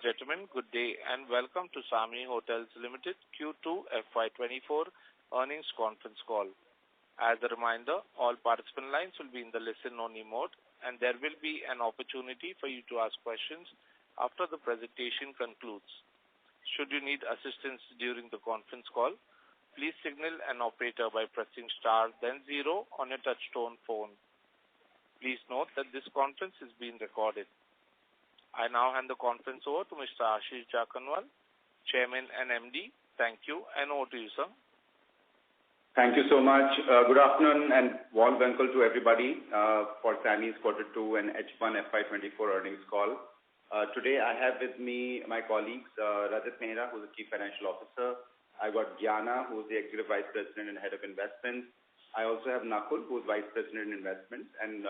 gentlemen, good day and welcome to Samhi Hotels Limited Q2 FY2024 earnings conference call. As a reminder, all participant lines will be in the listen-only mode and there will be an opportunity for you to ask questions after the presentation concludes. Should you need assistance during the conference call, please signal an operator by pressing star then 0 on your touch-tone phone. Please note that this conference is being recorded. I now hand the conference over to Mr. Ashish Jakhanwala, Chairman and MD. Thank you, and over to you, sir. Thank you so much. Good afternoon and warm welcome to everybody for Samhi's Q2 and H1 FY24 earnings call. Today I have with me my colleagues, Rajat Mehra, who is the Chief Financial Officer. I got Gyana, who is the Executive Vice President and Head of Investments. I also have Nakul, who is Vice President in Investments. And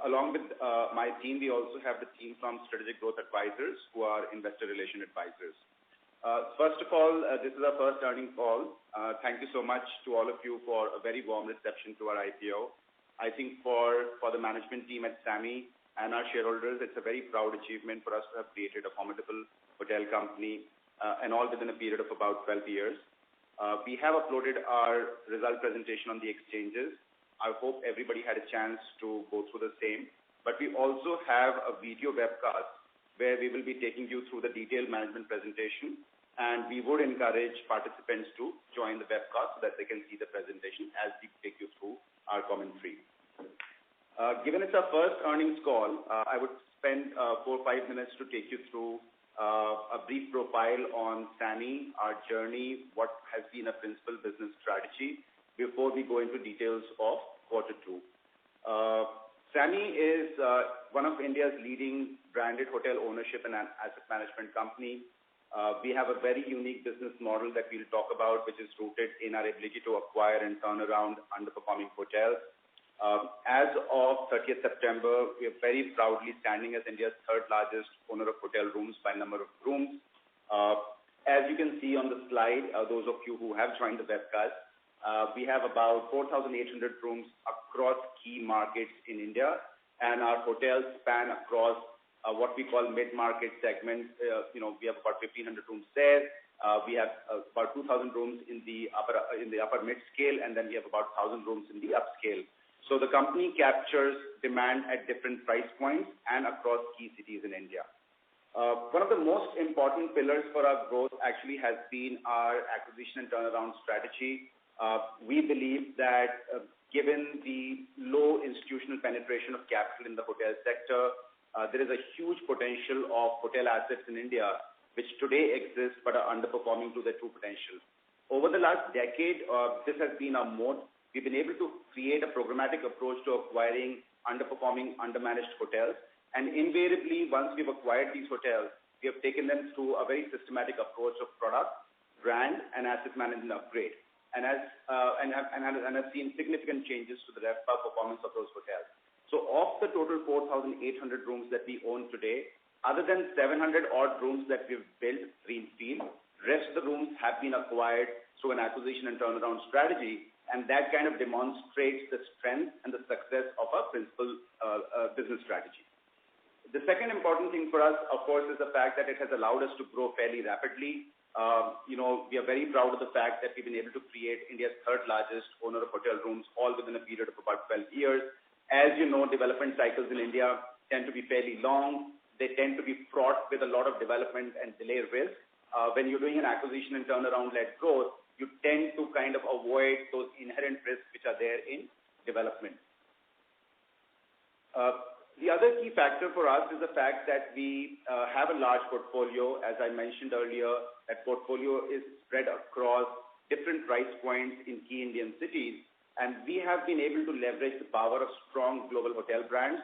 along with my team, we also have the team from Strategic Growth Advisors, who are Investor Relation Advisors. First of all, this is our first earnings call. Thank you so much to all of you for a very warm reception to our IPO. I think for the management team at Samhi and our shareholders, it's a very proud achievement for us to have created a formidable hotel company and all within a period of about 12 years. We have uploaded our result presentation on the exchanges. I hope everybody had a chance to go through the same. But we also have a video webcast where we will be taking you through the detailed management presentation. And we would encourage participants to join the webcast so that they can see the presentation as we take you through our commentary. Given it's our first earnings call, I would spend 4 or 5 minutes to take you through a brief profile on Samhi, our journey, what has been a principal business strategy, before we go into details of Q2. Samhi is one of India's leading branded hotel ownership and asset management company. We have a very unique business model that we'll talk about, which is rooted in our ability to acquire and turn around underperforming hotels. As of 30th September, we are very proudly standing as India's third largest owner of hotel rooms by number of rooms. As you can see on the slide, those of you who have joined the webcast, we have about 4,800 rooms across key markets in India, and our hotels span across what we call mid-market segments. We have about 1,500 rooms there. We have about 2,000 rooms in the upper mid-scale, and then we have about 1,000 rooms in the upscale. So the company captures demand at different price points and across key cities in India. One of the most important pillars for our growth actually has been our acquisition and turnaround strategy. We believe that given the low institutional penetration of capital in the hotel sector, there is a huge potential of hotel assets in India which today exist but are underperforming to their true potential. Over the last decade, this has been our moat. We've been able to create a programmatic approach to acquiring underperforming, undermanaged hotels. And invariably, once we've acquired these hotels, we have taken them through a very systematic approach of product, brand, and asset management upgrade. And have seen significant changes to the RevPAR performance of those hotels. So of the total 4,800 rooms that we own today, other than 700 odd rooms that we've built greenfield, rest of the rooms have been acquired through an acquisition and turnaround strategy, and that kind of demonstrates the strength and the success of our principal business strategy. The second important thing for us, of course, is the fact that it has allowed us to grow fairly rapidly. We are very proud of the fact that we've been able to create India's third largest owner of hotel rooms, all within a period of about 12 years. As you know, development cycles in India tend to be fairly long. They tend to be fraught with a lot of development and delay risk. When you're doing an acquisition and turnaround-led growth, you tend to kind of avoid those inherent risks which are there in development. The other key factor for us is the fact that we have a large portfolio. As I mentioned earlier, that portfolio is spread across different price points in key Indian cities. And we have been able to leverage the power of strong global hotel brands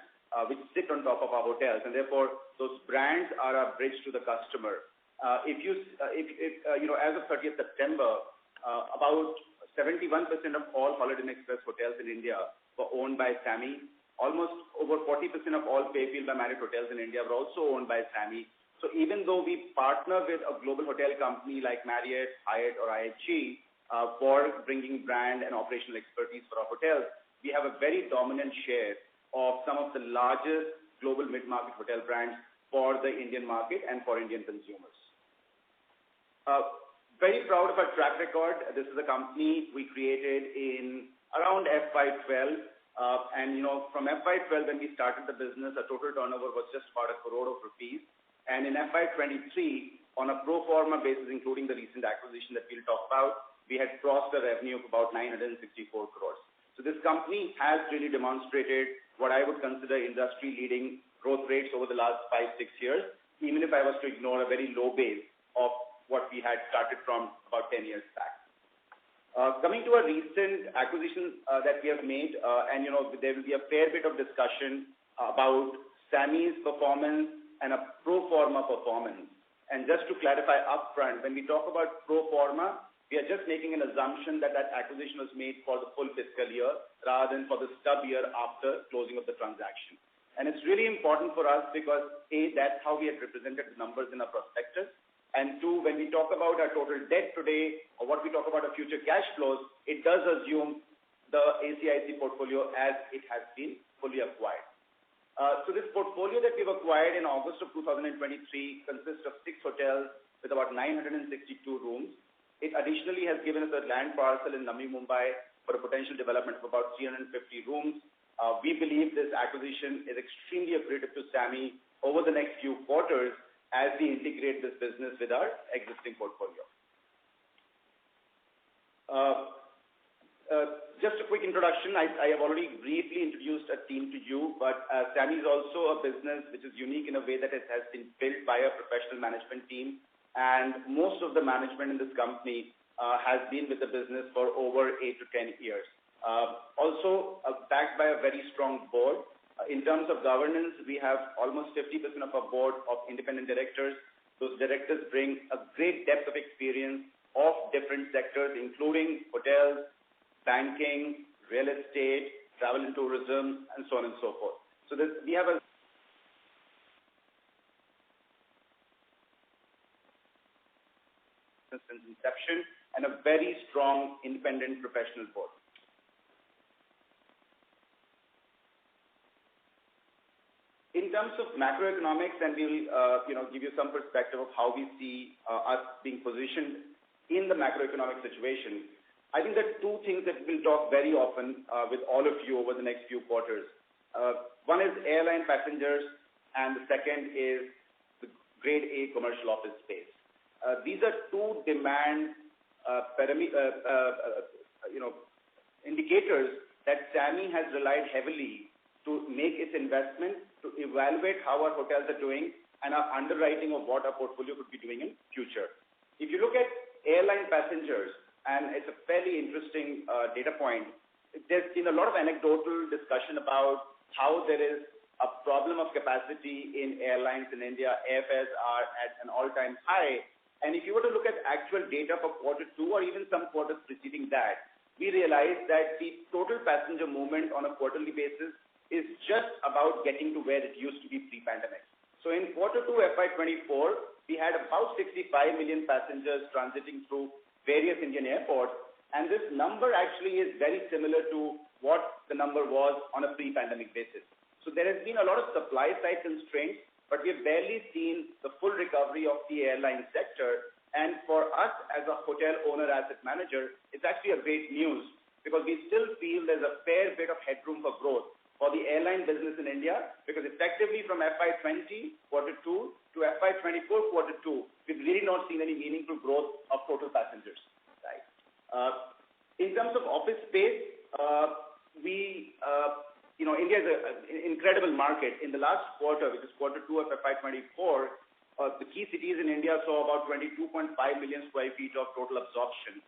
which sit on top of our hotels. And therefore, those brands are a bridge to the customer. As of 30th September, about 71% of all Holiday Inn Express hotels in India were owned by Samhi. Almost over 40% of all Fairfield by Marriott hotels in India were also owned by Samhi. So even though we partner with a global hotel company like Marriott, Hyatt, or IHG for bringing brand and operational expertise for our hotels, we have a very dominant share of some of the largest global mid-market hotel brands for the Indian market and for Indian consumers. Very proud of our track record. This is a company we created in around FY12. And from FY12 when we started the business, our total turnover was just about 1 crore of rupees. And in FY23, on a pro forma basis, including the recent acquisition that we'll talk about, we had crossed a revenue of about 964 crores. So this company has really demonstrated what I would consider industry-leading growth rates over the last 5-6 years, even if I was to ignore a very low base of what we had started from about 10 years back. Coming to a recent acquisition that we have made, and there will be a fair bit of discussion about Samhi's performance and a pro forma performance. And just to clarify upfront, when we talk about pro forma, we are just making an assumption that that acquisition was made for the full fiscal year rather than for the stub year after closing of the transaction. And it's really important for us because A, that's how we have represented the numbers in our prospectus. And two, when we talk about our total debt today, or what we talk about our future cash flows, it does assume the ACIC portfolio as it has been fully acquired. So this portfolio that we've acquired in August of 2023 consists of 6 hotels with about 962 rooms. It additionally has given us a land parcel in Navi Mumbai for a potential development of about 350 rooms. We believe this acquisition is extremely accretive to Samhi over the next few quarters as we integrate this business with our existing portfolio. Just a quick introduction. I have already briefly introduced a team to you, but Samhi is also a business which is unique in a way that it has been built by a professional management team, and most of the management in this company has been with the business for over 8 to 10 years. Also backed by a very strong board. In terms of governance, we have almost 50% of our board of independent directors. Those directors bring a great depth of experience of different sectors, including hotels, banking, real estate, travel and tourism, and so on and so forth. So we have a since inception and a very strong independent professional board. In terms of macroeconomics, and we'll give you some perspective of how we see us being positioned in the macroeconomic situation. I think there are 2 things that we'll talk very often with all of you over the next few quarters. One is airline passengers, and the second is the grade A commercial office space. These are 2 demand indicators that Samhi has relied heavily to make its investment, to evaluate how our hotels are doing, and our underwriting of what our portfolio could be doing in future. If you look at airline passengers, and it's a fairly interesting data point, there's been a lot of anecdotal discussion about how there is a problem of capacity in airlines in India. Airfares are at an all-time high. And if you were to look at actual data for Q2 or even some quarters preceding that, we realize that the total passenger movement on a quarterly basis is just about getting to where it used to be pre-pandemic. So in Q2 FY24, we had about 65 million passengers transiting through various Indian airports, and this number actually is very similar to what the number was on a pre-pandemic basis. So there has been a lot of supply side constraints, but we have barely seen the full recovery of the airline sector. And for us as a hotel owner, asset manager, it's actually a great news because we still feel there's a fair bit of headroom for growth for the airline business in India, because effectively from FY20 Q2 to FY24 Q2, we've really not seen any meaningful growth of total passengers. Right? In terms of office space, India is an incredible market. In the last quarter, which is Q2 of FY24, the key cities in India saw about 22.5 million square feet of total absorption.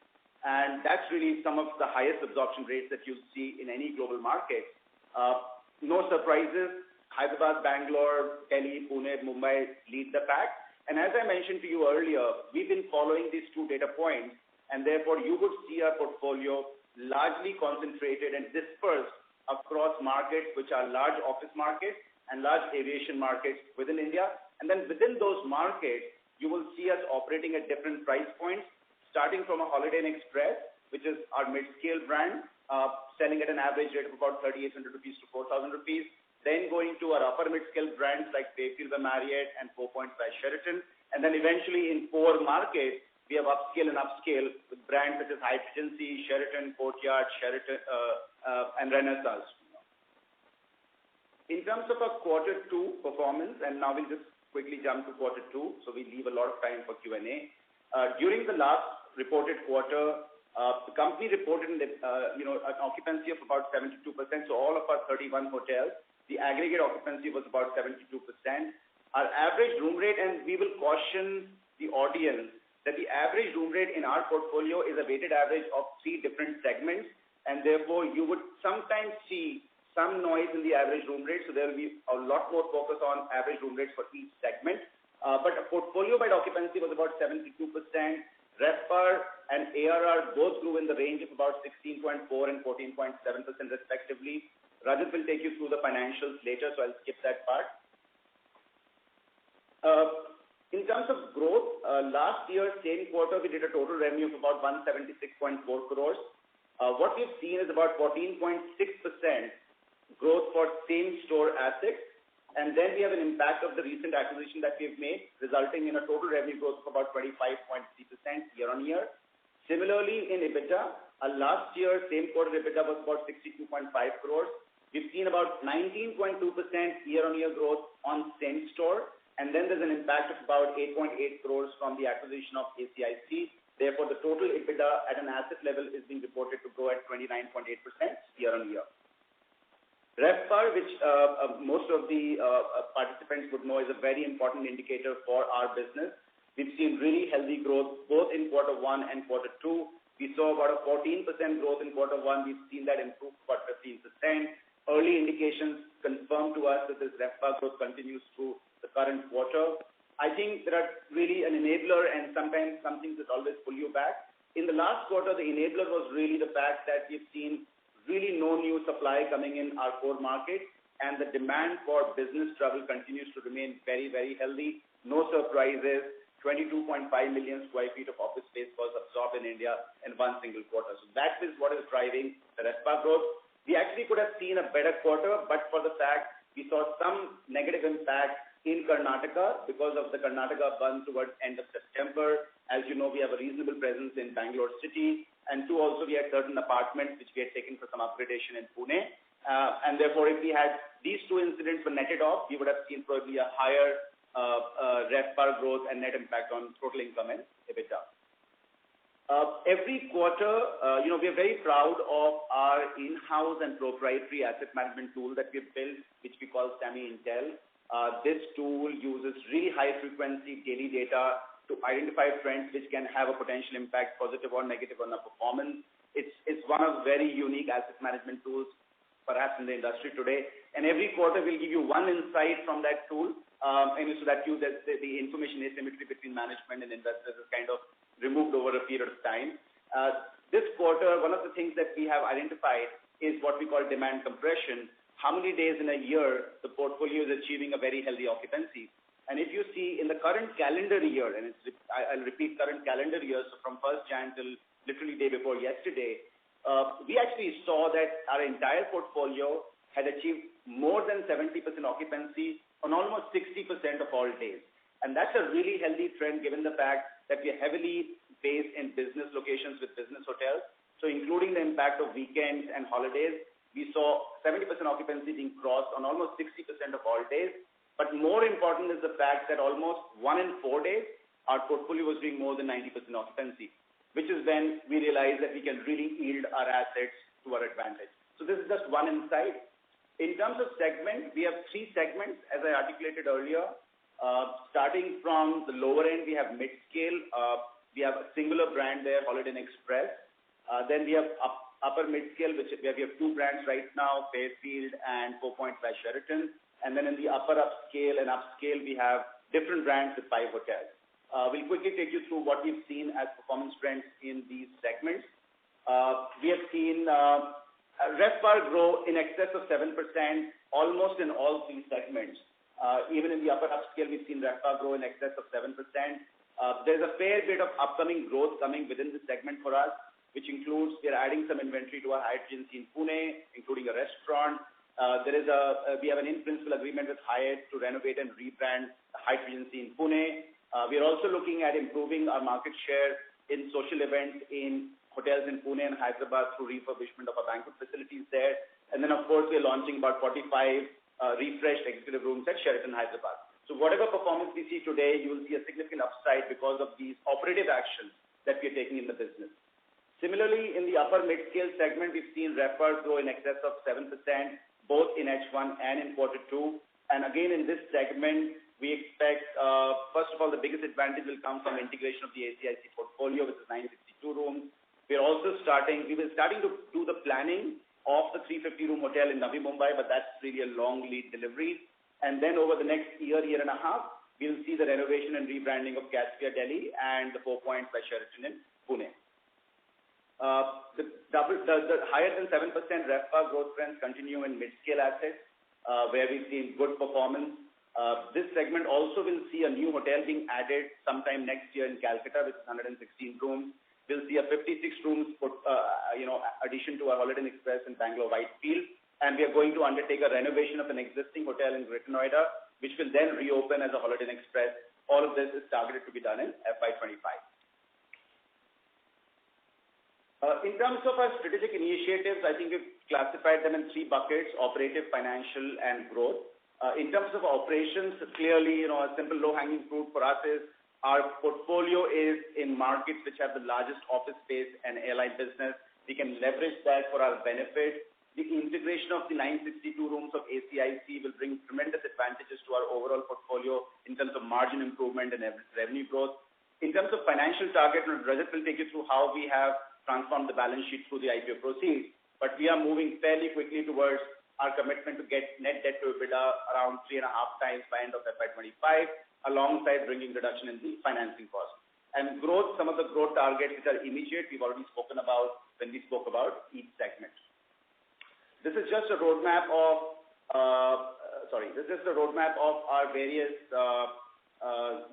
And that's really some of the highest absorption rates that you'll see in any global market. No surprises, Hyderabad, Bangalore, Delhi, Pune, Mumbai lead the pack. And as I mentioned to you earlier, we've been following these 2 data points, and therefore you would see our portfolio largely concentrated and dispersed across markets which are large office markets and large aviation markets within India. And then within those markets, you will see us operating at different price points, starting from a Holiday Inn Express, which is our mid-scale brand, selling at an average rate of about 3,800 rupees to 4,000 rupees, then going to our upper mid-scale brands like Fairfield by Marriott and 4 Points by Sheraton, and then eventually in core markets, we have upscale and upscale with brands such as Hyatt Regency, Sheraton, Courtyard, Sheraton, and Renaissance. In terms of our quarter 2 performance, and now we'll just quickly jump to quarter 2, so we leave a lot of time for Q&A. During the last reported quarter, the company reported an occupancy of about 72%. So all of our 31 hotels, the aggregate occupancy was about 72%. Our average room rate, and we will caution the audience that the average room rate in our portfolio is a weighted average of 3 different segments, and therefore you would sometimes see some noise in the average room rate. So there will be a lot more focus on average room rates for each segment. But a portfolio-wide occupancy was about 72%. RevPAR and ARR both grew in the range of about 16.4 and 14.7% respectively. Rajat will take you through the financials later, so I'll skip that part. In terms of growth, last year, same quarter, we did a total revenue of about 176.4 crores. What we've seen is about 14.6% growth for same-store assets. And then we have an impact of the recent acquisition that we've made, resulting in a total revenue growth of about 25.3% year-on-year. Similarly, in EBITDA, last year, same quarter EBITDA was about 62.5 crores. We've seen about 19.2% year-on-year growth on same-store. And then there's an impact of about 8.8 crores from the acquisition of ACIC. Therefore, the total EBITDA at an asset level is being reported to grow at 29.8% year-on-year. RevPAR, which most of the participants would know is a very important indicator for our business. We've seen really healthy growth both in quarter 1 and quarter 2. We saw about a 14% growth in quarter 1. We've seen that improve to about 15%. Early indications confirm to us that this RevPAR growth continues through the current quarter. I think there are really an enabler and sometimes some things that always pull you back. In the last quarter, the enabler was really the fact that we've seen really no new supply coming in our core market, and the demand for business travel continues to remain very, very healthy. No surprises. 22.5 million square feet of office space was absorbed in India in one single quarter. So that is what is driving the RevPAR growth. We actually could have seen a better quarter, but for the fact we saw some negative impact in Karnataka because of the Karnataka Bandh towards end of September. As you know, we have a reasonable presence in Bangalore city. And 2, also we had certain apartments which we had taken for some upgradation in Pune. And therefore, if we had these 2 incidents were netted off, we would have seen probably a higher RevPAR growth and net impact on total income and EBITDA. Every quarter, we are very proud of our in-house and proprietary asset management tool that we've built, which we call Samhi Intel. This tool uses really high-frequency daily data to identify trends which can have a potential impact, positive or negative, on our performance. It's one of very unique asset management tools, perhaps in the industry today. And every quarter we'll give you one insight from that tool, and so that the information asymmetry between management and investors is kind of removed over a period of time. This quarter, one of the things that we have identified is what we call demand compression. How many days in a year the portfolio is achieving a very healthy occupancy. And if you see in the current calendar year, and I'll repeat current calendar year, so from 1st Jan till literally day before yesterday, we actually saw that our entire portfolio had achieved more than 70% occupancy on almost 60% of all days. And that's a really healthy trend given the fact that we are heavily based in business locations with business hotels. So including the impact of weekends and holidays, we saw 70% occupancy being crossed on almost 60% of all days. But more important is the fact that almost 1 in 4 days, our portfolio was doing more than 90% occupancy, which is when we realized that we can really yield our assets to our advantage. So this is just one insight. In terms of segment, we have 3 segments, as I articulated earlier. Starting from the lower end, we have mid-scale. We have a singular brand there, Holiday Inn Express. Then we have upper mid-scale, where we have 2 brands right now, Fairfield and 4 Points by Sheraton. And then in the upper upscale and upscale, we have different brands with 5 hotels. We'll quickly take you through what we've seen as performance trends in these segments. We have seen RevPAR grow in excess of 7% almost in all 3 segments. Even in the upper upscale, we've seen RevPAR grow in excess of 7%. There's a fair bit of upcoming growth coming within the segment for us, which includes we are adding some inventory to our Hyatt Regency in Pune, including a restaurant. We have an in-principle agreement with Hyatt to renovate and rebrand Hyatt Regency in Pune. We are also looking at improving our market share in social events in hotels in Pune and Hyderabad through refurbishment of our banquet facilities there. And then, of course, we are launching about 45 refreshed executive rooms at Sheraton Hyderabad. So whatever performance we see today, you will see a significant upside because of these operative actions that we are taking in the business. Similarly, in the upper mid-scale segment, we've seen RevPAR grow in excess of 7%, both in H1 and in Q2. And again, in this segment, we expect, first of all, the biggest advantage will come from integration of the ACIC portfolio, which is 962 rooms. We were starting to do the planning of the 350-room hotel in Navi Mumbai, but that's really a long lead delivery. And then over the next year and a half, we'll see the renovation and rebranding of Caspia Delhi and the 4 Points by Sheraton in Pune. The higher than 7% RevPAR growth trends continue in mid-scale assets, where we've seen good performance. This segment also will see a new hotel being added sometime next year in Calcutta, with 116 rooms. We'll see a 56 rooms addition to our Holiday Inn Express in Bangalore Whitefield, and we are going to undertake a renovation of an existing hotel in Greater Noida, which will then reopen as a Holiday Inn Express. All of this is targeted to be done in FY25. In terms of our strategic initiatives, I think we've classified them in 3 buckets: operative, financial, and growth. In terms of operations, clearly, a simple low-hanging fruit for us is our portfolio is in markets which have the largest office space and airline business. We can leverage that for our benefit. The integration of the 962 rooms of ACIC will bring tremendous advantages to our overall portfolio in terms of margin improvement and revenue growth. In terms of financial target, Rajat will take you through how we have transformed the balance sheet through the IPO proceeds, but we are moving fairly quickly towards our commitment to get net debt to EBITDA around 3.5 times by end of FY25, alongside bringing reduction in the financing cost. And growth, some of the growth targets which are immediate, we've already spoken about when we spoke about each segment. This is just a roadmap of our various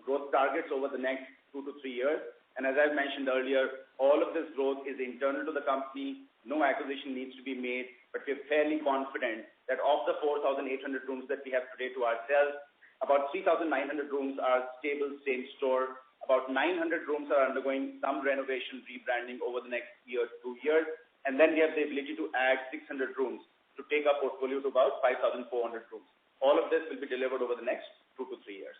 growth targets over the next 2 to 3 years. And as I've mentioned earlier, all of this growth is internal to the company. No acquisition needs to be made, but we're fairly confident that of the 4,800 rooms that we have today to ourselves, about 3,900 rooms are stable, same store. About 900 rooms are undergoing some renovation, rebranding over the next year, 2 years. And then we have the ability to add 600 rooms to take our portfolio to about 5,400 rooms. All of this will be delivered over the next 2 to 3 years.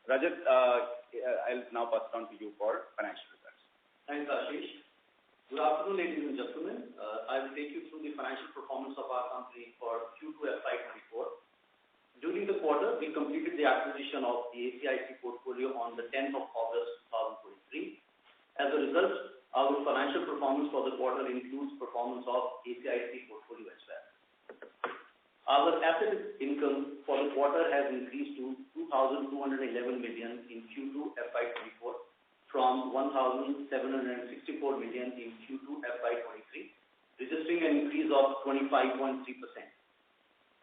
Rajat, I'll now pass it on to you for financial results. Thanks, Ashish. Good afternoon, ladies and gentlemen. I will take you through the financial performance of our company for Q2 FY24. During the quarter, we completed the acquisition of the ACIC portfolio on the 10th of August 2023. As a result, our financial performance for the quarter includes performance of ACIC portfolio as well. Our asset income for the quarter has increased to 2,211 million in Q2 FY24 from 1,764 million in Q2 FY23, registering an increase of 25.3%.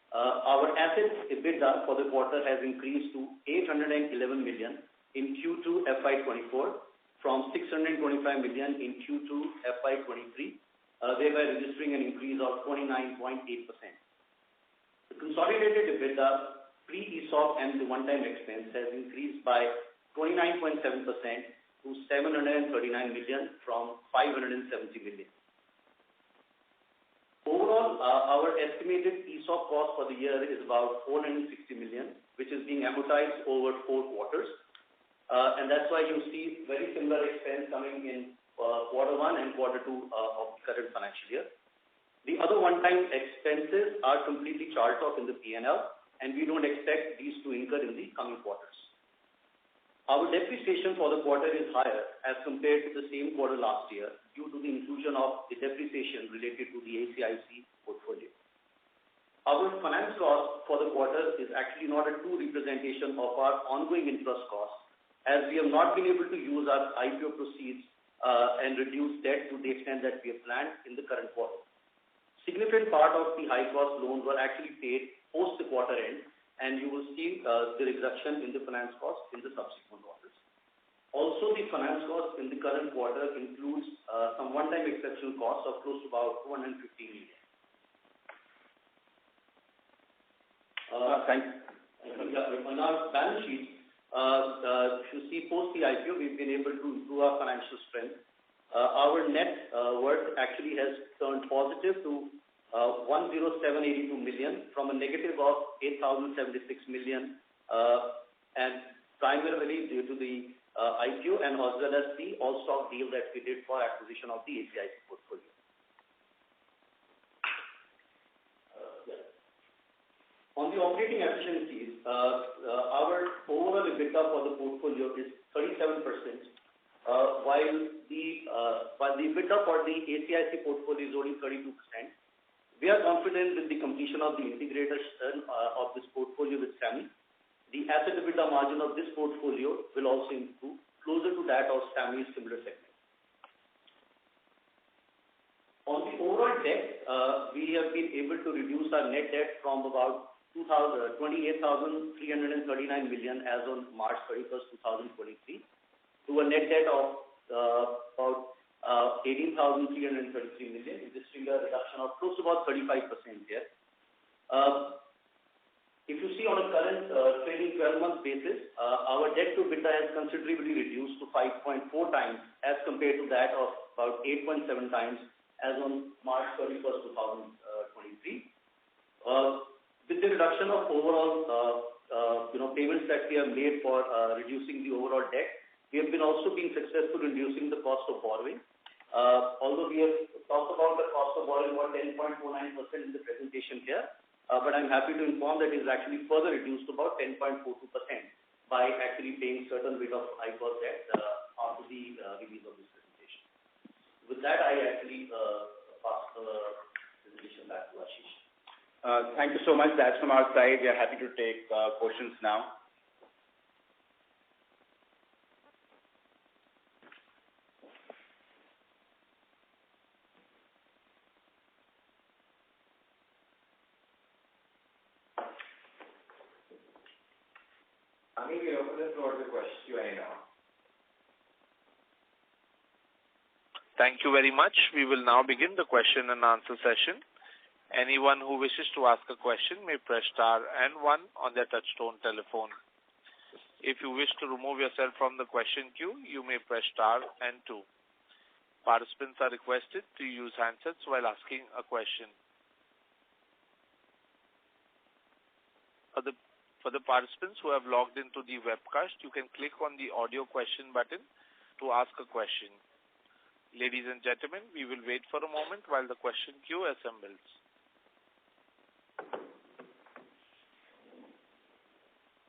Our asset EBITDA for the quarter has increased to 811 million in Q2 FY24 from 625 million in Q2 FY23, thereby registering an increase of 29.8%. The consolidated EBITDA pre-ESOP and the one-time expense has increased by 29.7% to 739 million from 570 million. Overall, our estimated ESOP cost for the year is about 460 million, which is being amortized over 4 quarters. And that's why you see very similar expense coming in Q1 and Q2 of the current financial year. The other one-time expenses are completely charged off in the P&L, and we don't expect these to incur in the coming quarters. Our depreciation for the quarter is higher as compared to the same quarter last year due to the inclusion of the depreciation related to the ACIC portfolio. Our finance cost for the quarter is actually not a true representation of our ongoing interest costs, as we have not been able to use our IPO proceeds and reduce debt to the extent that we have planned in the current quarter. Significant part of the high-cost loans were actually paid post the quarter end, and you will see the reduction in the finance cost in the subsequent quarters. Also, the finance cost in the current quarter includes some one-time exceptional costs of close to about 250 million. Thanks. On our balance sheet, you see post the IPO, we've been able to improve our financial strength. Our net worth actually has turned positive to 10782 million from a negative of 8076 million, and primarily due to the IPO and as well as the all-stock deal that we did for acquisition of the ACIC portfolio. On the operating efficiencies, our overall EBITDA for the portfolio is 37%, while the EBITDA for the ACIC portfolio is only 32%. We are confident with the completion of the integration of this portfolio with Samhi. The asset EBITDA margin of this portfolio will also improve closer to that of Samhi's similar segment. On the overall debt, we have been able to reduce our net debt from about 28,339 million as on March 31st, 2023, to a net debt of about 18,333 million, registering a reduction of close to about 35% here. If you see on a current trailing 12-month basis, our debt to EBITDA has considerably reduced to 5.4 times as compared to that of about 8.7 times as on March 31st, 2023. With the reduction of overall payments that we have made for reducing the overall debt, we have been also being successful in reducing the cost of borrowing. Although we have talked about the cost of borrowing about 10.49% in the presentation here, but I'm happy to inform that it is actually further reduced to about 10.42% by actually paying certain bit of high-cost debt after the release of this presentation. With that, I actually pass the presentation back to Ashish. Thank you so much. That's from our side. We are happy to take questions now. I think we'll open the floor to Q&A now. Thank you very much. We will now begin the question and answer session. Anyone who wishes to ask a question may press star and 1 on their touchtone telephone. If you wish to remove yourself from the question queue, you may press star and 2. Participants are requested to use handsets while asking a question. For the participants who have logged into the webcast, you can click on the audio question button to ask a question. Ladies and gentlemen, we will wait for a moment while the question queue assembles.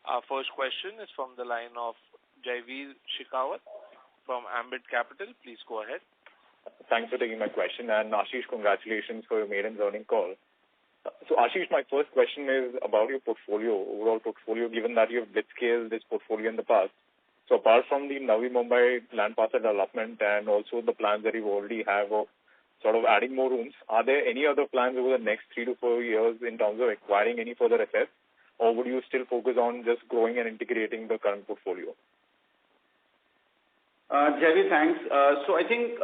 Our first question is from the line of Jaiveer Shekhawat from Ambit Capital. Please go ahead. Thanks for taking my question, and Ashish, congratulations for your maiden earnings call. So Ashish, my first question is about your portfolio, overall portfolio, given that you have blitzscaled this portfolio in the past. So apart from the Navi Mumbai land parcel development and also the plans that you already have of sort of adding more rooms, are there any other plans over the next 3 to 4 years in terms of acquiring any further assets? Or would you still focus on just growing and integrating the current portfolio? Javi, thanks. So I think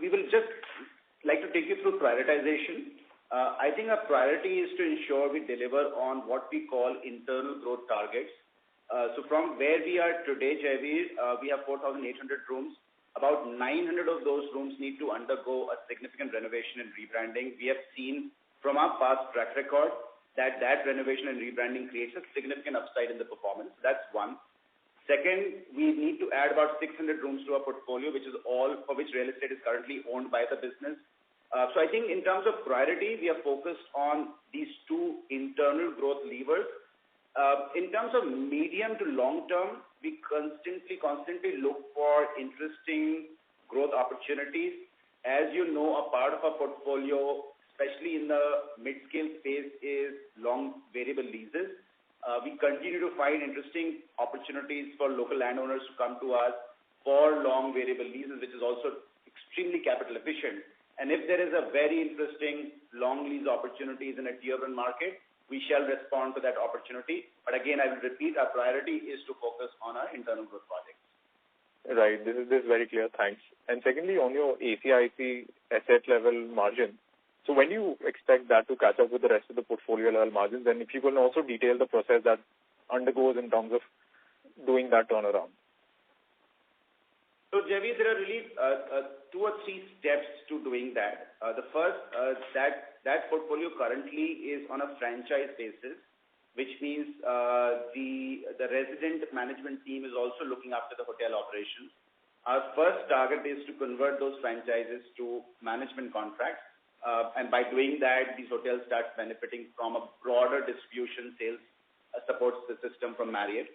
we will just like to take you through prioritization. I think our priority is to ensure we deliver on what we call internal growth targets. So from where we are today, Javi, we have 4,800 rooms. About 900 of those rooms need to undergo a significant renovation and rebranding. We have seen from our past track record that renovation and rebranding creates a significant upside in the performance. That's one. Second, we need to add about 600 rooms to our portfolio, which is all for which real estate is currently owned by the business. So I think in terms of priority, we are focused on these two internal growth levers. In terms of medium to long term, we constantly look for interesting growth opportunities. As you know, a part of our portfolio, especially in the mid-scale space, is long variable leases. We continue to find interesting opportunities for local landowners to come to us for long variable leases, which is also extremely capital efficient. And if there is a very interesting long lease opportunities in a tier 1 market, we shall respond to that opportunity. But again, I will repeat, our priority is to focus on our internal growth projects. Right. This is very clear. Thanks. And secondly, on your ACIC asset level margin, So when do you expect that to catch up with the rest of the portfolio level margins? And if you can also detail the process that undergoes in terms of doing that turnaround. So, Javi, there are really 2 or 3 steps to doing that. The first, that portfolio currently is on a franchise basis, which means the resident management team is also looking after the hotel operations. Our first target is to convert those franchises to management contracts, and by doing that, these hotels start benefiting from a broader distribution sales supports the system from Marriott.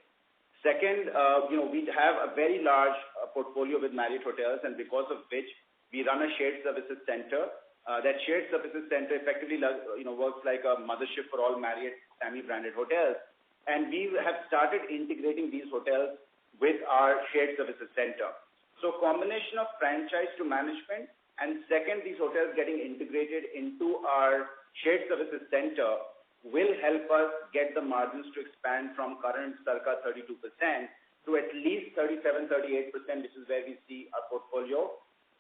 Second, we have a very large portfolio with Marriott hotels, and because of which we run a shared services center. That shared services center effectively, works like a mothership for all Marriott Samhi branded hotels. And we have started integrating these hotels with our shared services center. So combination of franchise to management, and second, these hotels getting integrated into our shared services center will help us get the margins to expand from current circa 32% to at least 37-38%, which is where we see our portfolio.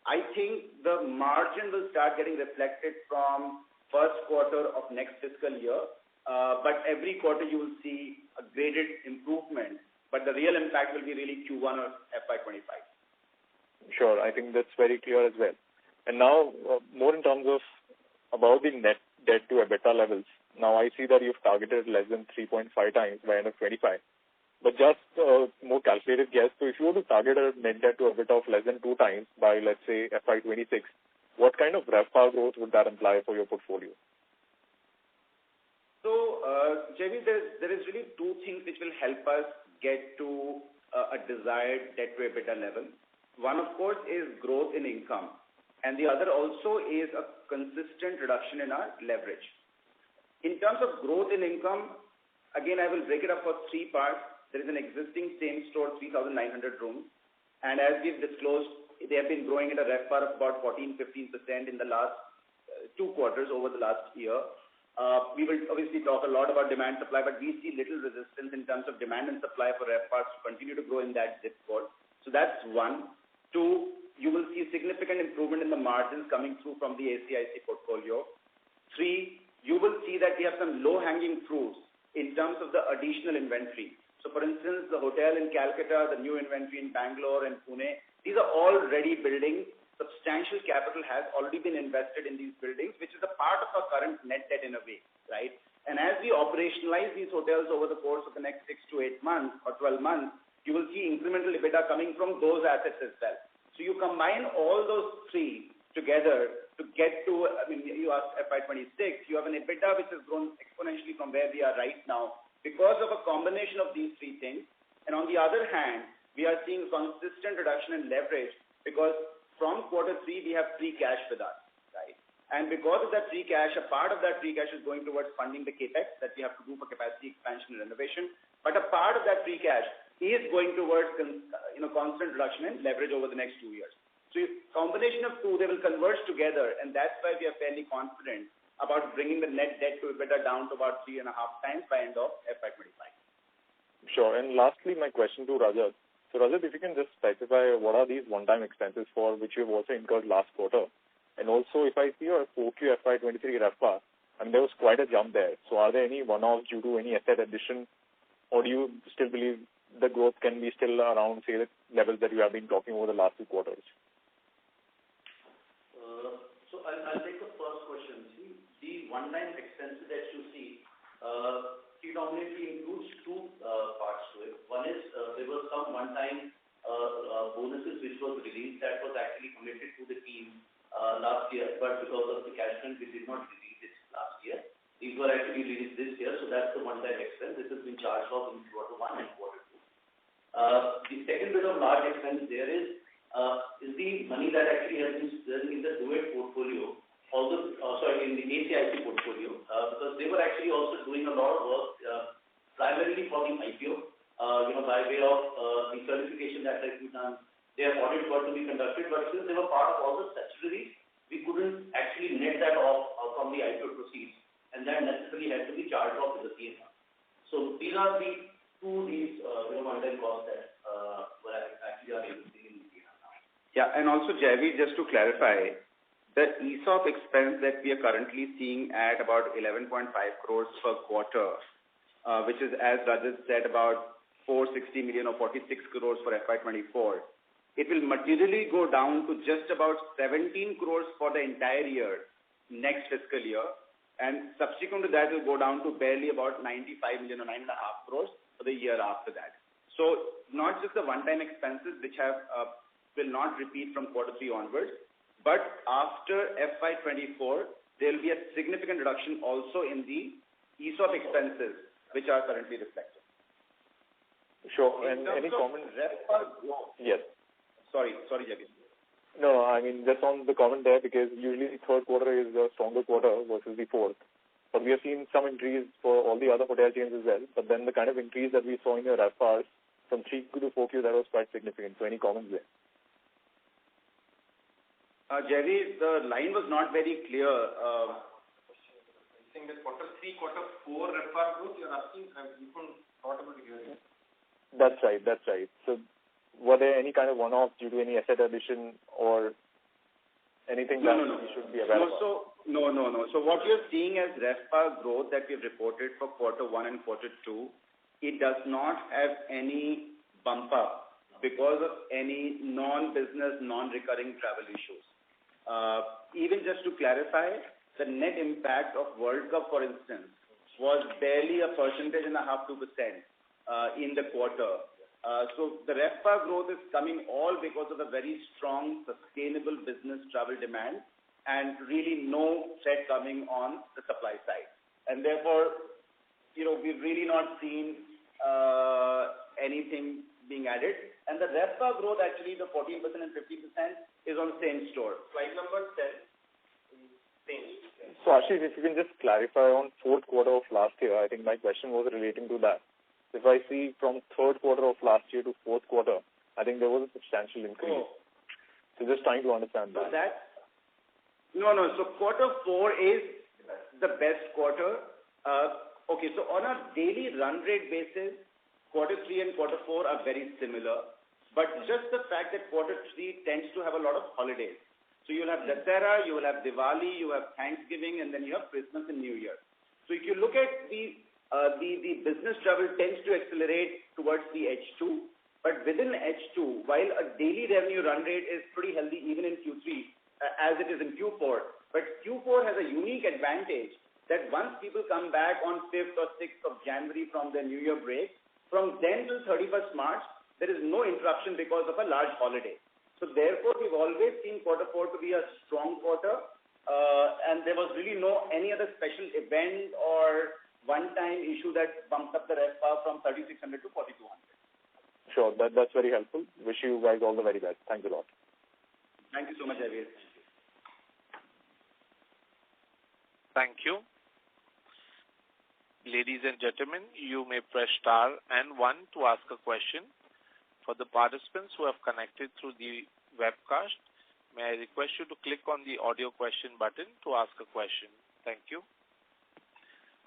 I think the margin will start getting reflected from first quarter of next fiscal year, but every quarter you will see a graded improvement, but the real impact will be really Q1 of FY25. Sure, I think that's very clear as well. And now, more in terms of about the net debt to EBITDA levels. Now, I see that you've targeted less than 3.5 times by end of 25. But just more calculated guess, so if you were to target a net debt to EBITDA of less than 2 times by, let's say, FY26, what kind of RevPAR growth would that imply for your portfolio? So, Jamie, there is really 2 things which will help us get to a desired debt to EBITDA level. One, of course, is growth in income, and the other also is a consistent reduction in our leverage. In terms of growth in income, again, I will break it up for 3 parts. There is an existing same-store 3,900 rooms, and as we've disclosed, they have been growing at a RevPAR of about 14-15% in the last 2 quarters over the last year. We will obviously talk a lot about demand supply, but we see little resistance in terms of demand and supply for RevPARs to continue to grow in that zip code. So that's 1. 2, you will see significant improvement in the margins coming through from the ACIC portfolio. 3, you will see that we have some low-hanging fruits in terms of the additional inventory. So, for instance, the hotel in Calcutta, the new inventory in Bangalore and Pune, these are all ready buildings. Substantial capital has already been invested in these buildings, which is a part of our current net debt in a way, right? And as we operationalize these hotels over the course of the next 6 to 8 months or 12 months, you will see incremental EBITDA coming from those assets as well. So you combine all those 3 together to get to, you asked FY26, you have an EBITDA which has grown exponentially from where we are right now because of a combination of these 3 things. And on the other hand, we are seeing consistent reduction in leverage because from quarter 3, we have free cash with us, right? And because of that free cash, a part of that free cash is going towards funding the capex that we have to do for capacity expansion and renovation. But a part of that free cash is going towards constant reduction in leverage over the next 2 years. So combination of 2, they will converge together, and that's why we are fairly confident about bringing the net debt to EBITDA down to about 3.5 times by end of FY25. Sure. And lastly, my question to Rajat. So Rajat, if you can just specify what are these one-time expenses for which you have also incurred last quarter, and also if I see your 4Q FY23 RevPAR, there was quite a jump there. So are there any one-offs due to any asset addition, or do you still believe the growth can be still around, say, the levels that you have been talking over the last 2 quarters? So I'll take the first question. See, the one-time expenses that you see predominantly includes 2 parts to it. One is there were some one-time bonuses which was released that was actually committed to the team last year, but because of the cash flow, we did not release it last year. These were actually released this year, so that's the one-time expense. This has been charged off in quarter 1 and quarter 2. The second bit of large expense there is the money that actually has been spent in the Duet portfolio, in the ACIC portfolio, because they were actually also doing a lot of work primarily for the IPO, by way of the certification that has been done. Their audit work to be conducted, but since they were part of all the statutories, we couldn't actually net that off from the IPO proceeds, and that necessarily had to be charged off to the P&L. So these are the 2 one-time costs that were actually are existing in the P&L now. Yeah, and also, Javi, just to clarify, the ESOP expense that we are currently seeing at about 11.5 crores per quarter, which is, as Rajat said, about 460 million or 46 crores for FY24, it will materially go down to just about 17 crores for the entire year, next fiscal year, and subsequent to that will go down to barely about 95 million or 9.5 crores for the year after that. So not just the one-time expenses which will not repeat from quarter 3 onwards, but after FY24, there will be a significant reduction also in the ESOP expenses, which are currently reflected. Sure. And any comment? Yes. Sorry, Javier. No, I mean, just on the comment there, because usually the third quarter is a stronger quarter versus the fourth. But we have seen some increase for all the other hotel chains as well. But then the kind of increase that we saw in your RevPARs from 3Q to 4Q, that was quite significant. So any comments there? Jerry, the line was not very clear. I think that quarter 3, quarter 4 RevPAR growth, you're asking, you couldn't not able to hear it. That's right. So were there any kind of one-offs due to any asset addition or anything that we should be aware of? No. So what you're seeing as RevPAR growth that we've reported for quarter 1 and quarter 2, it does not have any bump up because of any non-business, non-recurring travel issues. Even just to clarify, the net impact of World Cup, for instance, was barely 1.5%, 2% in the quarter. So the RevPAR growth is coming all because of a very strong, sustainable business travel demand and really no threat coming on the supply side. And therefore, we've really not seen anything being added. And the RevPAR growth, actually, the 14% and 50% is on same store. Slide number 10. Same. So Ashish, if you can just clarify on fourth quarter of last year, I think my question was relating to that. If I see from third quarter of last year to fourth quarter, I think there was a substantial increase. So just trying to understand that. No. So quarter 4 is the best quarter. Okay, so on a daily run rate basis, quarter 3 and quarter 4 are very similar. But just the fact that quarter 3 tends to have a lot of holidays. So you'll have Dussehra, you will have Diwali, you have Thanksgiving, and then you have Christmas and New Year. So if you look at the business travel tends to accelerate towards the H2. But within H2, while a daily revenue run rate is pretty healthy even in Q3, as it is in Q4, but Q4 has a unique advantage that once people come back on 5th or 6th of January from their New Year break, from then till 31st March, there is no interruption because of a large holiday. So therefore, we've always seen quarter 4 to be a strong quarter, and there was really no any other special event or one-time issue that bumped up the RevPAR from 3,600 to 4,200. Sure, that's very helpful. Wish you guys all the very best. Thanks a lot. Thank you so much, Javier. Thank you. Ladies and gentlemen, you may press star and 1 to ask a question. For the participants who have connected through the webcast, may I request you to click on the audio question button to ask a question. Thank you.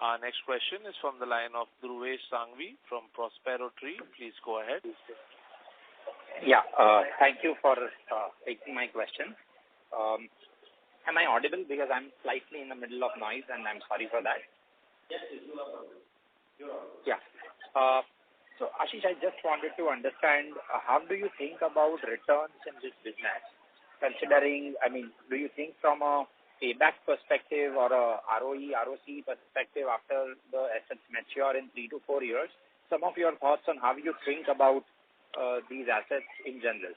Our next question is from the line of Dhruvesh Sanghvi from Prospero Tree. Please go ahead. Yeah, thank you for taking my question. Am I audible? Because I'm slightly in the middle of noise and I'm sorry for that. Yes, you are audible. You're audible. Yeah. So Ashish, I just wanted to understand, how do you think about returns in this business? Considering, do you think from a payback perspective or a ROE, ROC perspective after the assets mature in 3 to 4 years? Some of your thoughts on how you think about these assets in general.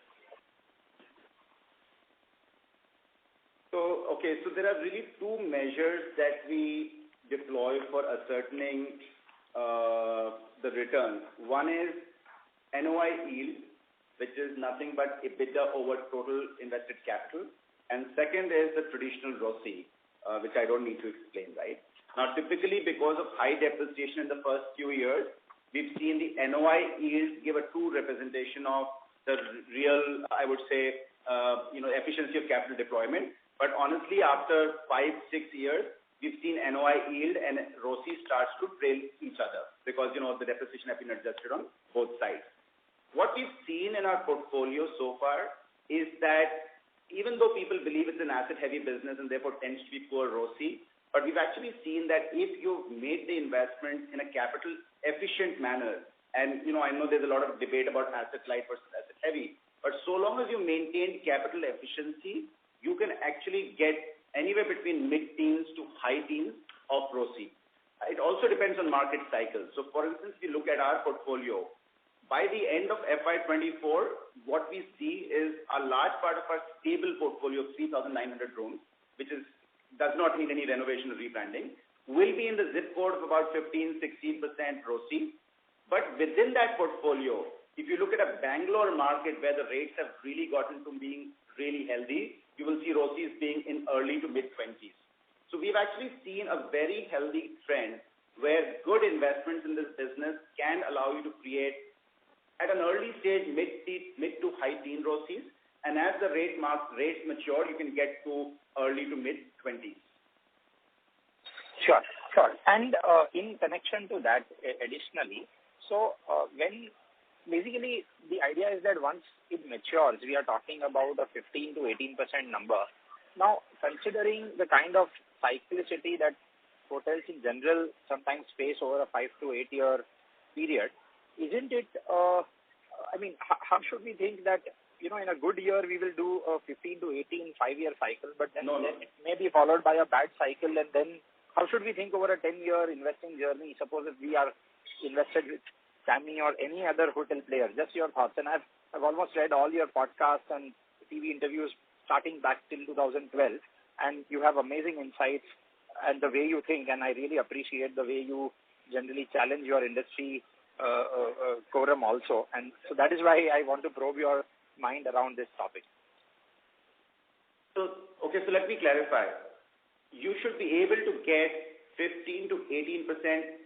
So there are really 2 measures that we deploy for ascertaining the returns. One is NOI yield, which is nothing but EBITDA over total invested capital. And second is the traditional ROCE, which I don't need to explain, right? Now, typically, because of high depreciation in the first few years, we've seen the NOI yield give a true representation of the real, I would say, efficiency of capital deployment. But honestly, after 5-6 years, we've seen NOI yield and ROCE starts to trail each other because, the depreciation has been adjusted on both sides. What we've seen in our portfolio so far is that even though people believe it's an asset-heavy business and therefore tends to be poor ROCE, but we've actually seen that if you've made the investment in a capital-efficient manner, and I know there's a lot of debate about asset-light versus asset-heavy, but so long as you maintain capital efficiency, you can actually get anywhere between mid-teens to high teens of ROCE. It also depends on market cycles. So, for instance, if you look at our portfolio, by the end of FY24, what we see is a large part of our stable portfolio of 3,900 rooms, which does not need any renovation or rebranding, will be in the zip code of about 15-16% ROCE. But within that portfolio, if you look at a Bangalore market where the rates have really gotten to being really healthy, you will see ROCEs being in early to mid-20s. So we've actually seen a very healthy trend where good investments in this business can allow you to create, at an early stage, mid to high teen ROCEs, and as the rates mature, you can get to early to mid-20s. Sure. And in connection to that, additionally, so when basically the idea is that once it matures, we are talking about a 15 to 18% number. Now, considering the kind of cyclicity that hotels in general sometimes face over a 5 to 8 year period, isn't it, how should we think that, in a good year we will do a 15 to 18 5-year cycle, but then it may be followed by a bad cycle, and then how should we think over a 10-year investing journey? Suppose if we are invested with Samhi or any other hotel player, just your thoughts. And I've almost read all your podcasts and TV interviews starting back till 2012, and you have amazing insights and the way you think, and I really appreciate the way you generally challenge your industry quorum also. And so that is why I want to probe your mind around this topic. So let me clarify. You should be able to get 15 to 18%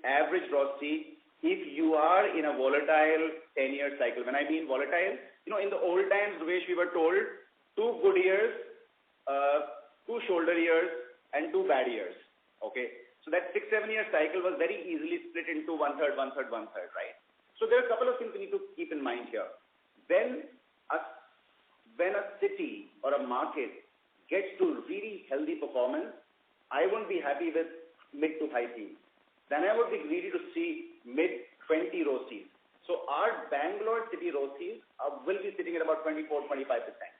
average ROCE if you are in a volatile 10-year cycle. When I mean volatile, in the old times, Ruvesh, we were told 2 good years, 2 shoulder years, and 2 bad years. Okay? So that 6-7 year cycle was very easily split into 1/3, 1/3, 1/3, right? So there are a couple of things we need to keep in mind here. When a city or a market gets to really healthy performance, I won't be happy with mid to high teens. Then I would be greedy to see mid-20 ROCEs. So our Bangalore city ROCEs will be sitting at about 24-25%,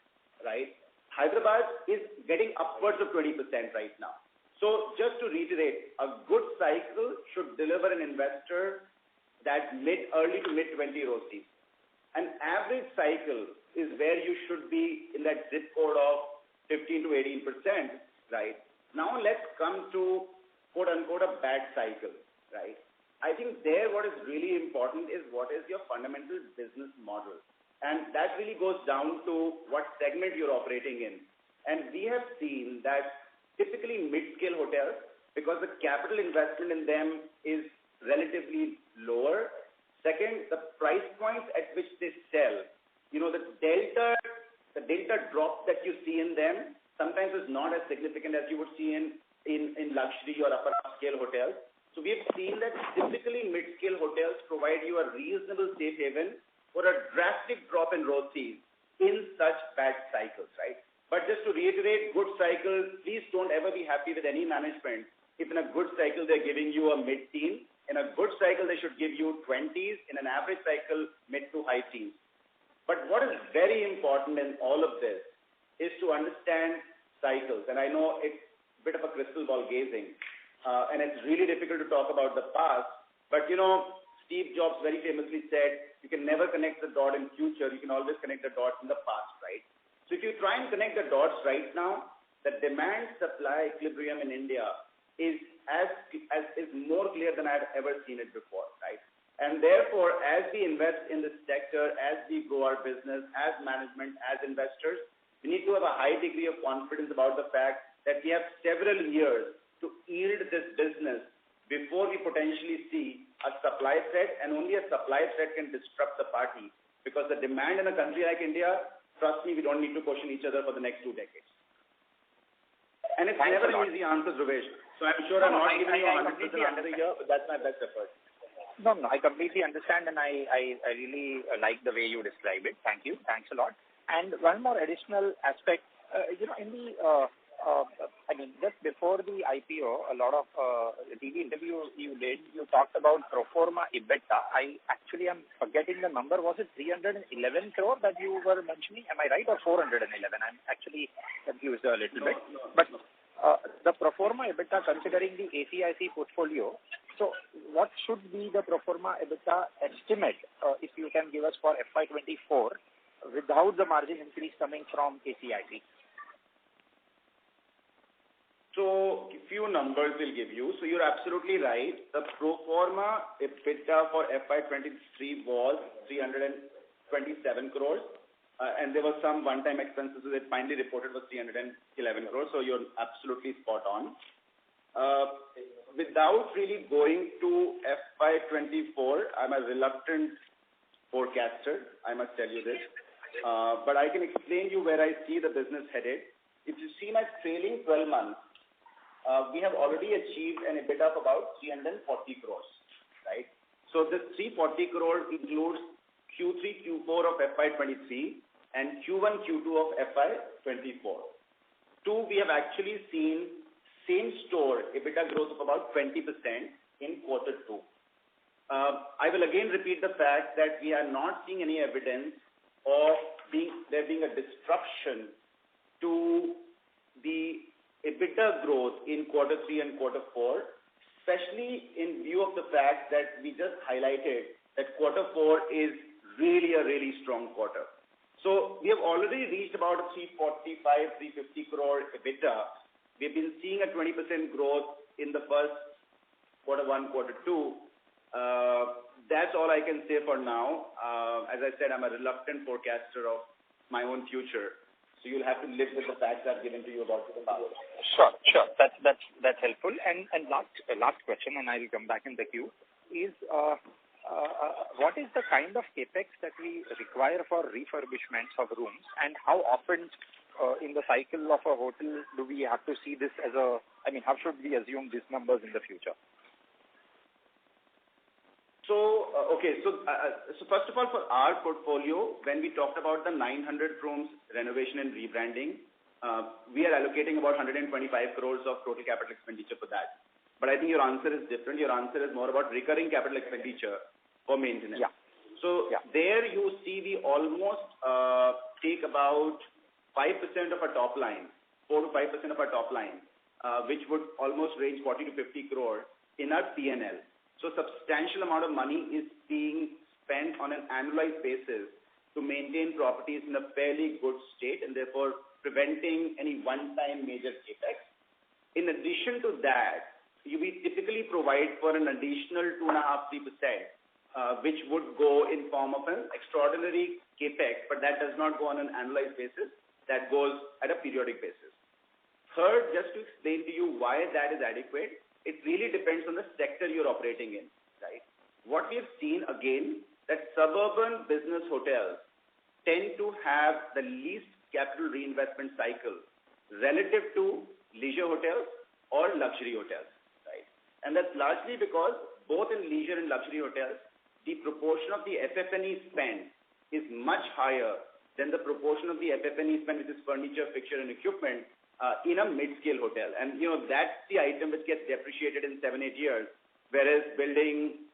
right? Hyderabad is getting upwards of 20% right now. So just to reiterate, a good cycle should deliver an investor that early to mid-20 ROCEs. An average cycle is where you should be in that zip code of 15 to 18%, right? Now let's come to quote-unquote a bad cycle, right? I think there what is really important is what is your fundamental business model. And that really goes down to what segment you're operating in. And we have seen that typically mid-scale hotels, because the capital investment in them is relatively lower. Second, the price points at which they sell, the delta drop that you see in them sometimes is not as significant as you would see in luxury or upper upscale hotels. So we've seen that typically mid-scale hotels provide you a reasonable safe haven for a drastic drop in ROCEs in such bad cycles, right? But just to reiterate, good cycles, please don't ever be happy with any management if in a good cycle they're giving you a mid-teen. In a good cycle, they should give you 20s. In an average cycle, mid to high teens. But what is very important in all of this is to understand cycles. And I know it's a bit of a crystal ball gazing, and it's really difficult to talk about the past. But, Steve Jobs very famously said, you can never connect the dot in future. You can always connect the dots in the past, right? So if you try and connect the dots right now, the demand-supply equilibrium in India is more clear than I've ever seen it before, right? And therefore, as we invest in this sector, as we grow our business, as management, as investors, we need to have a high degree of confidence about the fact that we have several years to yield this business before we potentially see a supply threat, and only a supply threat can disrupt the party. Because the demand in a country like India, trust me, we don't need to question each other for the next 2 decades. And it's never an easy answer, Ruvesh. So I'm sure I'm not giving you a 100% answer here, but that's my best effort. No, I completely understand, and I really like the way you describe it. Thank you. Thanks a lot. And one more additional aspect In the, just before the IPO, a lot of TV interview you did, you talked about pro forma EBITDA. I actually am forgetting the number. Was it 311 crore that you were mentioning? Am I right, or 411? I'm actually confused a little bit. No. But the pro forma EBITDA considering the ACIC portfolio, so what should be the pro forma EBITDA estimate, if you can give us for FY24 without the margin increase coming from ACIC? So a few numbers will give you. So you're absolutely right. The pro forma EBITDA for FY23 was 327 crores. And there was some one-time expenses that finally reported was 311 crores. So you're absolutely spot on. Without really going to FY24, I'm a reluctant forecaster. I must tell you this. But I can explain you where I see the business headed. If you see my trailing 12 months, we have already achieved an EBITDA of about 340 crores, right? So this 340 crores includes Q3, Q4 of FY23 and Q1, Q2 of FY24. Two, we have actually seen same store EBITDA growth of about 20% in quarter two. I will again repeat the fact that we are not seeing any evidence of there being a disruption to the EBITDA growth in quarter three and quarter four, especially in view of the fact that we just highlighted that quarter four is really a really strong quarter. So we have already reached about a 345, 350 crore EBITDA. We've been seeing a 20% growth in the first quarter one, quarter two. That's all I can say for now. As I said, I'm a reluctant forecaster of my own future. So you'll have to live with the facts I've given to you about the past. Sure. That's helpful. And last question, and I will come back in the queue, is what is the kind of capex that we require for refurbishments of rooms, and how often in the cycle of a hotel do we have to see this as how should we assume these numbers in the future? So first of all, for our portfolio, when we talked about the 900 rooms renovation and rebranding, we are allocating about 125 crores of total capital expenditure for that. But I think your answer is different. Your answer is more about recurring capital expenditure for maintenance. Yeah. So there you see we almost take about 5% of our top line, 4 to 5% of our top line, which would almost range 40 to 50 crore in our P&L. So substantial amount of money is being spent on an annualized basis to maintain properties in a fairly good state and therefore preventing any one-time major capex. In addition to that, we typically provide for an additional 2.5-3%, which would go in form of an extraordinary capex, but that does not go on an annualized basis. That goes at a periodic basis. Third, just to explain to you why that is adequate, it really depends on the sector you're operating in, right? What we have seen again, that suburban business hotels tend to have the least capital reinvestment cycle relative to leisure hotels or luxury hotels, right? And that's largely because both in leisure and luxury hotels, the proportion of the FF&E spend is much higher than the proportion of the FF&E spend, which is furniture, fixture, and equipment, in a mid-scale hotel. And, that's the item which gets depreciated in 7-8 years, whereas building,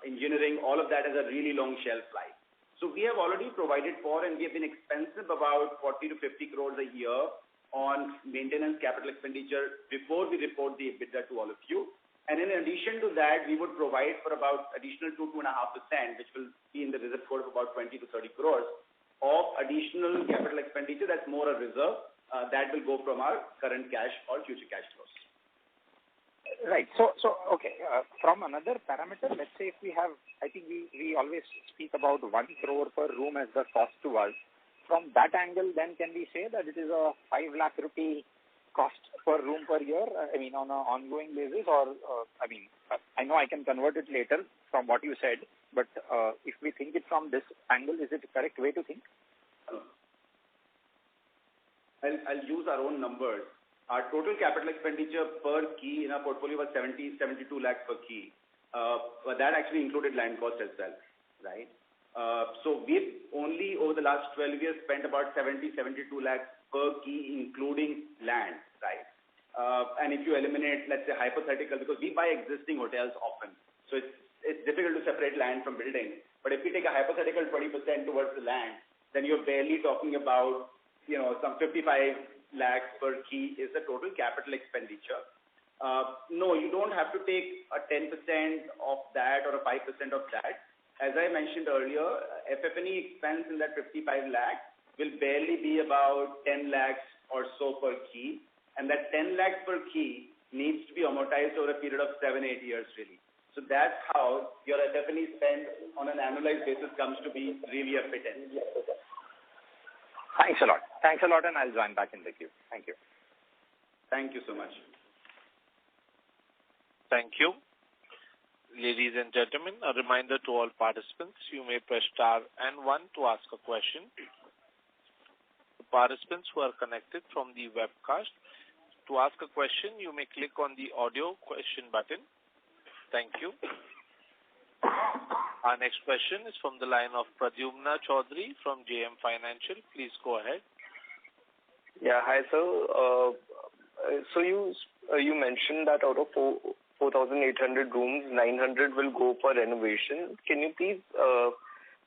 engineering, all of that has a really long shelf life. So we have already provided for, and we have been expensive about 40 to 50 crores a year on maintenance capital expenditure before we report the EBITDA to all of you. And in addition to that, we would provide for about additional 2.5%, which will be in the reserve code of about 20 to 30 crores of additional capital expenditure. That's more a reserve. That will go from our current cash or future cash flows. Right. So okay. From another parameter, let's say if we have, I think we always speak about 1 crore per room as the cost to us. From that angle, then can we say that it is a 5 lakh rupee cost per room per year? On an ongoing basis, or I know I can convert it later from what you said, but if we think it from this angle, is it the correct way to think? I'll use our own numbers. Our total capital expenditure per key in our portfolio was 72 lakhs per key. But that actually included land cost as well, right? So we've only over the last 12 years spent about 72 lakhs per key, including land, right? And if you eliminate, let's say, hypothetical, because we buy existing hotels often, so it's difficult to separate land from building. But if we take a hypothetical 20% towards the land, then you're barely talking about, some 55 lakhs per key is the total capital expenditure. No, you don't have to take a 10% of that or a 5% of that. As I mentioned earlier, FF&E expense in that 55 lakhs will barely be about 10 lakhs or so per key. And that 10 lakhs per key needs to be amortized over a period of 7-8 years, really. So that's how your FF&E spend on an annualized basis comes to be really a pittance. Thanks a lot. Thanks a lot, and I'll join back in the queue. Thank you. Thank you so much. Thank you. Ladies and gentlemen, a reminder to all participants, you may press star and 1 to ask a question. The participants who are connected from the webcast, to ask a question, you may click on the audio question button. Thank you. Our next question is from the line of Pradyumna Chaudhary from JM Financial. Please go ahead. Yeah, hi, sir. So you mentioned that out of 4,800 rooms, 900 will go for renovation. Can you please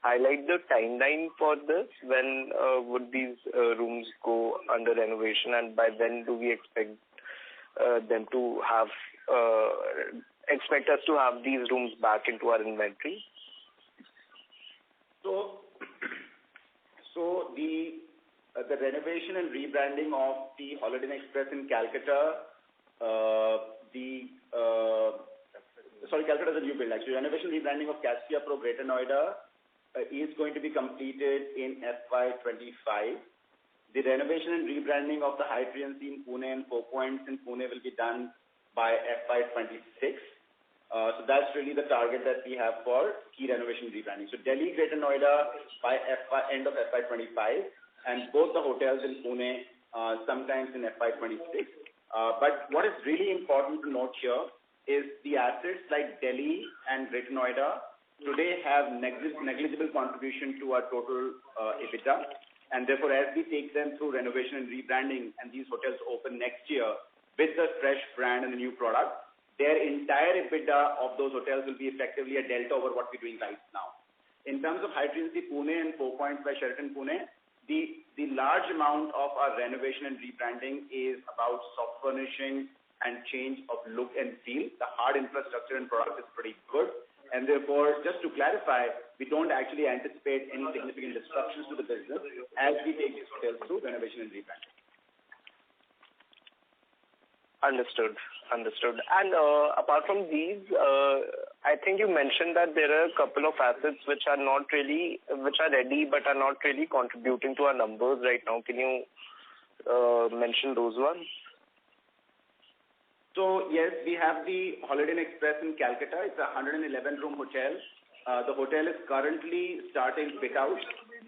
highlight the timeline for this? When would these rooms go under renovation, and by when do we expect them to have expect us to have these rooms back into our inventory? So the renovation and rebranding of the Holiday Inn Express in Calcutta, Calcutta is a new build actually. Renovation rebranding of Caspia Pro Greater Noida is going to be completed in FY25. The renovation and rebranding of the Hyatt Regency in Pune and Four Points in Pune will be done by FY26. So that's really the target that we have for key renovation rebranding. So Delhi Greater Noida by end of FY25, and both the hotels in Pune sometimes in FY26. But what is really important to note here is the assets like Delhi and Greater Noida today have negligible contribution to our total EBITDA, and therefore as we take them through renovation and rebranding and these hotels open next year with the fresh brand and the new product, their entire EBITDA of those hotels will be effectively a delta over what we're doing right now. In terms of Hyatt Regency Pune and Four Points by Sheraton Pune, the large amount of our renovation and rebranding is about soft furnishing and change of look and feel. The hard infrastructure and product is pretty good. And therefore, just to clarify, we don't actually anticipate any significant disruptions to the business as we take these hotels through renovation and rebranding. Understood. And apart from these, I think you mentioned that there are a couple of assets which are ready but are not really contributing to our numbers right now. Can you mention those ones? So yes, we have the Holiday Inn Express in Calcutta. It's a 111-room hotel. The hotel is currently starting fit-out,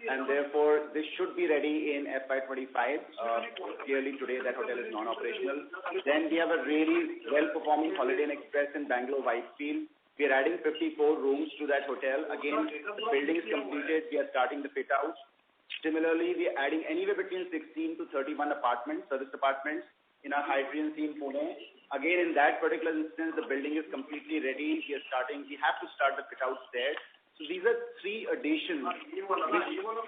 and therefore this should be ready in FY25. Clearly today that hotel is non-operational. Then we have a really well-performing Holiday Inn Express in Bangalore Whitefield. We are adding 54 rooms to that hotel. Again, the building is completed. We are starting the fit-out. Similarly, we are adding anywhere between 16 to 31 apartments, service apartments in our Hyatt Regency in Pune. Again, in that particular instance, the building is completely ready. We have to start the fit-outs there. So these are 3 additions which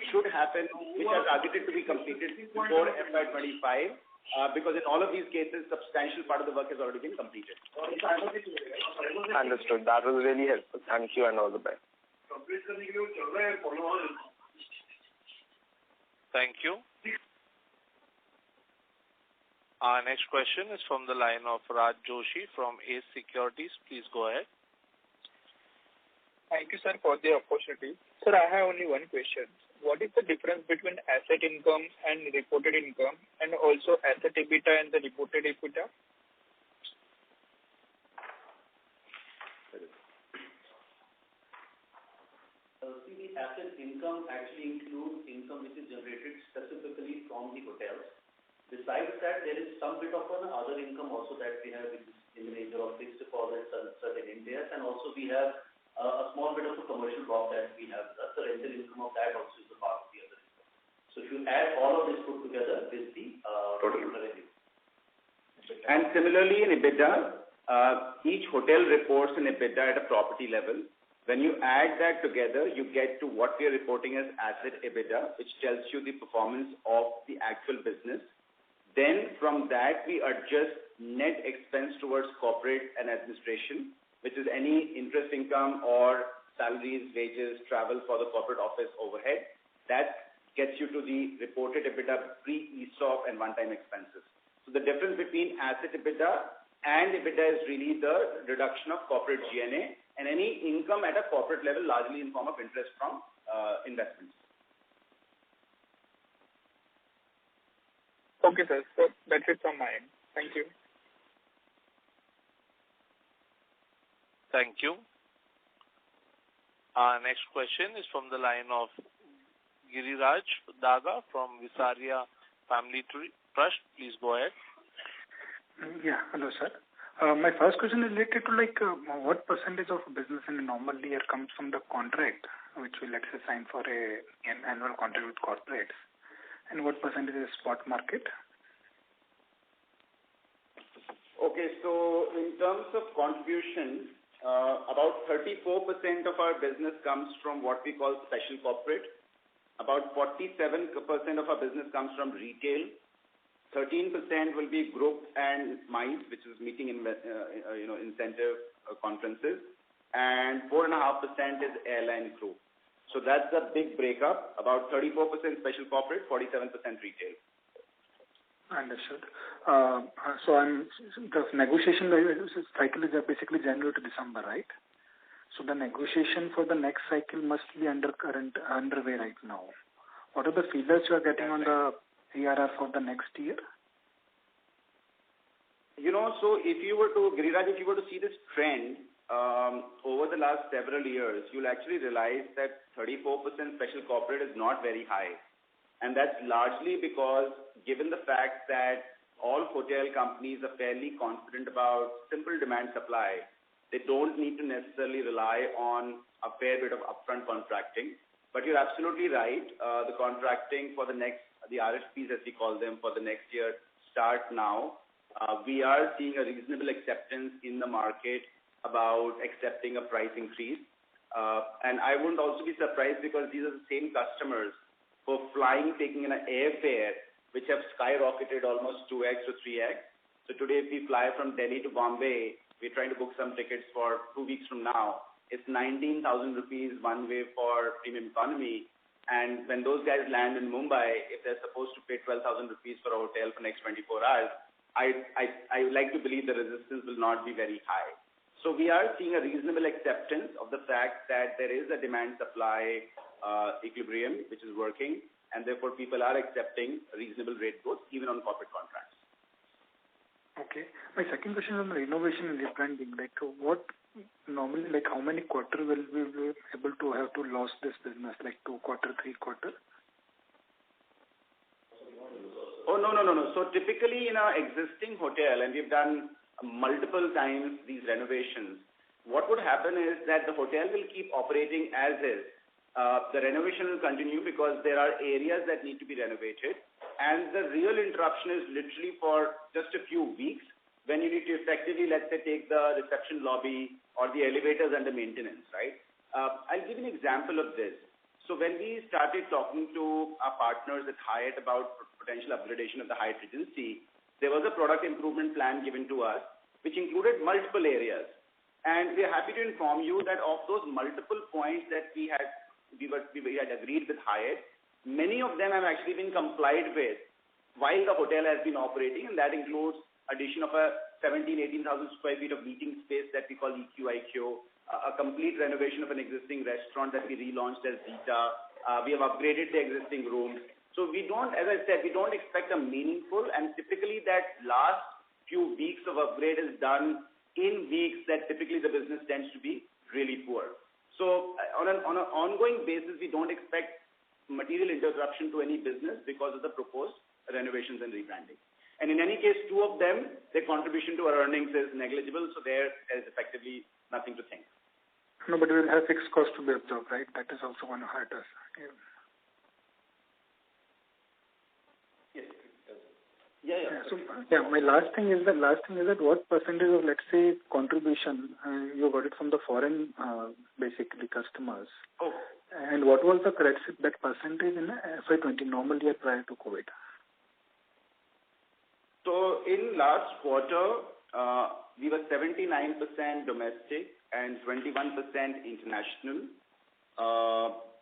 should happen, which are targeted to be completed before FY25, because in all of these cases, substantial part of the work has already been completed. Understood. That was really helpful. Thank you and all the best. Thank you. Our next question is from the line of Raj Joshi from Ace Securities. Please go ahead. Thank you, sir, for the opportunity. Sir, I have only one question. What is the difference between asset income and reported income, and also asset EBITDA and the reported EBITDA? See, the asset income actually includes income which is generated specifically from the hotels. Besides that, there is some bit of other income also that we have in the nature of fixed deposits and certain Indias, and also we have a small bit of a commercial block that we have. That's the rental income of that also is a part of the other income. So if you add all of this put together, this is the total revenue. And similarly in EBITDA, each hotel reports an EBITDA at a property level. When you add that together, you get to what we are reporting as asset EBITDA, which tells you the performance of the actual business. Then from that, we adjust net expense towards corporate and administration, which is any interest income or salaries, wages, travel for the corporate office overhead. That gets you to the reported EBITDA pre-ESOP and one-time expenses. So the difference between asset EBITDA and EBITDA is really the reduction of corporate G&A and any income at a corporate level, largely in form of interest from investments. Okay, sir. So that's it from my end. Thank you. Thank you. Our next question is from the line of Giriraj Daga from Visaria Family Trust. Please go ahead. Yeah, hello, sir. My first question is related to what percentage of business in a normal year comes from the contract, which we let's say sign for an annual contract with corporates, and what percentage is spot market? Okay, so in terms of contribution, about 34% of our business comes from what we call special corporate. About 47% of our business comes from retail. 13% will be group and MICE, which is meeting incentive conferences, and 4.5% is airline crew. So that's a big breakup. About 34% special corporate, 47% retail. Understood. So the negotiation cycle is basically January to December, right? So the negotiation for the next cycle must be underway right now. What are the feelers you are getting on the ARR for the next year? So if you were to see this trend over the last several years, you'll actually realize that 34% special corporate is not very high. And that's largely because, given the fact that all hotel companies are fairly confident about simple demand supply, they don't need to necessarily rely on a fair bit of upfront contracting. But you're absolutely right. The contracting for the RFPs, as we call them, for the next year start now. We are seeing a reasonable acceptance in the market about accepting a price increase. And I wouldn't also be surprised because these are the same customers who are flying, taking an airfare, which have skyrocketed almost 2x to 3x. So today, if we fly from Delhi to Bombay, we're trying to book some tickets for 2 weeks from now. It's 19,000 rupees one way for premium economy. And when those guys land in Mumbai, if they're supposed to pay 12,000 rupees for a hotel for the next 24 hours, I would like to believe the resistance will not be very high. So we are seeing a reasonable acceptance of the fact that there is a demand-supply equilibrium which is working, and therefore people are accepting reasonable rate growth even on corporate contracts. Okay. My second question is on renovation and rebranding. What normally, how many quarters will we be able to have to lose this business? 2 quarters, 3 quarters? Oh, no. So typically in our existing hotel, and we've done multiple times these renovations, what would happen is that the hotel will keep operating as is. The renovation will continue because there are areas that need to be renovated, and the real interruption is literally for just a few weeks when you need to effectively, let's say, take the reception lobby or the elevators under maintenance, right? I'll give you an example of this. So when we started talking to our partners at Hyatt about potential upgradation of the Hyatt Regency, there was a product improvement plan given to us, which included multiple areas. And we are happy to inform you that of those multiple points that we had agreed with Hyatt, many of them have actually been complied with while the hotel has been operating, and that includes addition of a 18,000 square feet of meeting space that we call EQIQ, a complete renovation of an existing restaurant that we relaunched as Zeta. We have upgraded the existing rooms. So we don't, as I said, we don't expect a meaningful, and typically that last few weeks of upgrade is done in weeks that typically the business tends to be really poor. So on an ongoing basis, we don't expect material interruption to any business because of the proposed renovations and rebranding. And in any case, 2 of them, their contribution to our earnings is negligible, so there is effectively nothing to think. No, but we will have fixed cost to be absorbed, right? That is also going to hurt us. Yes. Yeah. So, my last thing is that what percentage of, let's say, contribution you got it from the foreign, basically customers. Oh. And what was that percentage in FY20 normal year prior to COVID? So in last quarter, we were 79% domestic and 21% international.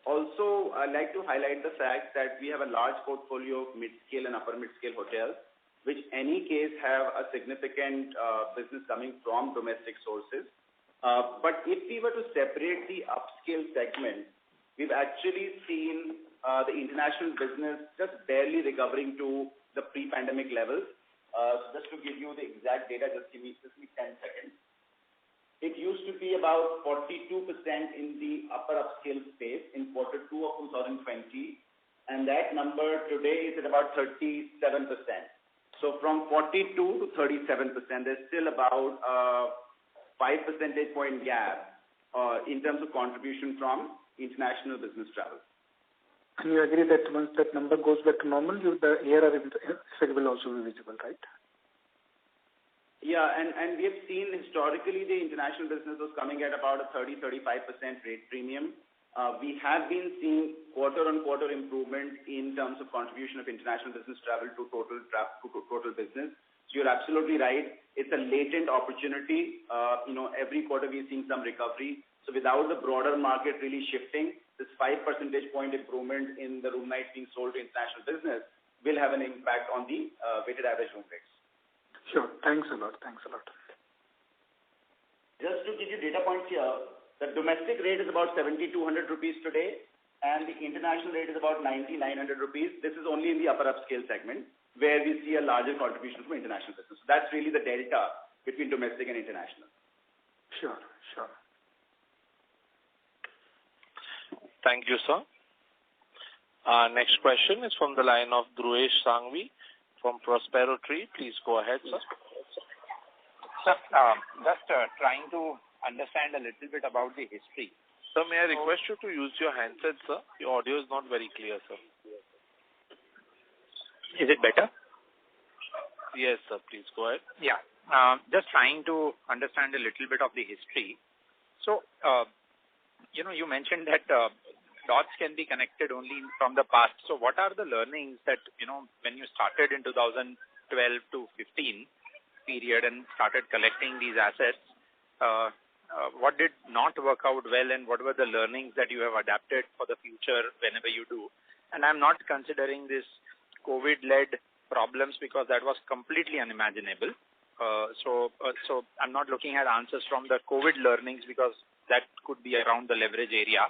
Also, I'd like to highlight the fact that we have a large portfolio of mid-scale and upper mid-scale hotels, which any case have a significant business coming from domestic sources. But if we were to separate the upscale segment, we've actually seen the international business just barely recovering to the pre-pandemic levels. So just to give you the exact data, just give me 10 seconds. It used to be about 42% in the upper upscale space in quarter 2 of 2020, and that number today is at about 37%. So from 42 to 37%, there's still about 5 percentage point gap in terms of contribution from international business travel. And you agree that once that number goes back to normal, the ARR effect will also be visible, right? Yeah, and we have seen historically the international business was coming at about a 30-35% rate premium. We have been seeing quarter-on-quarter improvement in terms of contribution of international business travel to total business. So you're absolutely right. It's a latent opportunity. Every quarter we're seeing some recovery. So without the broader market really shifting, this 5 percentage point improvement in the room nights being sold to international business will have an impact on the weighted average room rates. Sure. Thanks a lot. Just to give you data points here, the domestic rate is about 7,200 rupees today, and the international rate is about 9,900 rupees. This is only in the upper upscale segment, where we see a larger contribution from international business. So that's really the delta between domestic and international. Sure. Thank you, sir. Next question is from the line of Dhruvesh Sanghvi from Prospero Tree. Please go ahead, sir. Sir, just trying to understand a little bit about the history. Sir, may I request you to use your handset, sir? Your audio is not very clear, sir. Is it better? Yes, sir. Please go ahead. Yeah. Just trying to understand a little bit of the history. So, you mentioned that dots can be connected only from the past. So what are the learnings that, when you started in 2012 to 15 period and started collecting these assets, what did not work out well and what were the learnings that you have adapted for the future whenever you do? And I'm not considering this COVID-led problems because that was completely unimaginable. So I'm not looking at answers from the COVID learnings because that could be around the leverage area,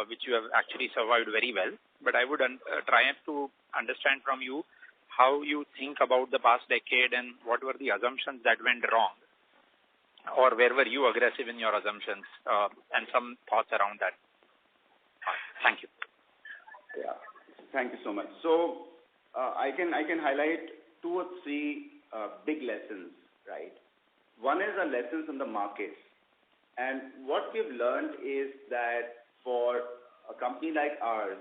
which you have actually survived very well. But I would try to understand from you how you think about the past decade and what were the assumptions that went wrong, or where were you aggressive in your assumptions, and some thoughts around that. Thank you. Yeah, thank you so much. So I can highlight 2 or 3 big lessons, right? One is the lessons in the markets. And what we've learned is that for a company like ours,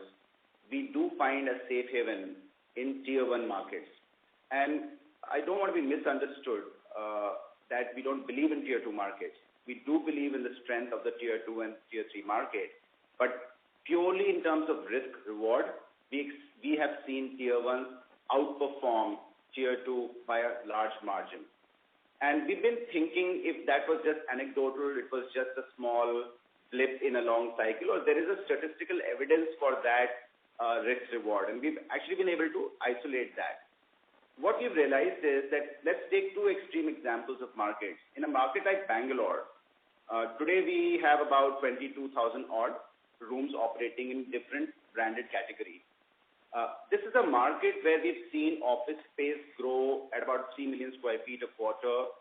we do find a safe haven in tier 1 markets. And I don't want to be misunderstood that we don't believe in tier 2 markets. We do believe in the strength of the tier 2 and tier 3 market. But purely in terms of risk reward, we have seen tier 1s outperform tier 2 by a large margin. And we've been thinking if that was just anecdotal, it was just a small blip in a long cycle, or there is a statistical evidence for that risk reward. And we've actually been able to isolate that. What we've realized is that let's take 2 extreme examples of markets. In a market like Bangalore, today we have about 22,000 odd rooms operating in different branded categories. This is a market where we've seen office space grow at about 3 million square feet a quarter.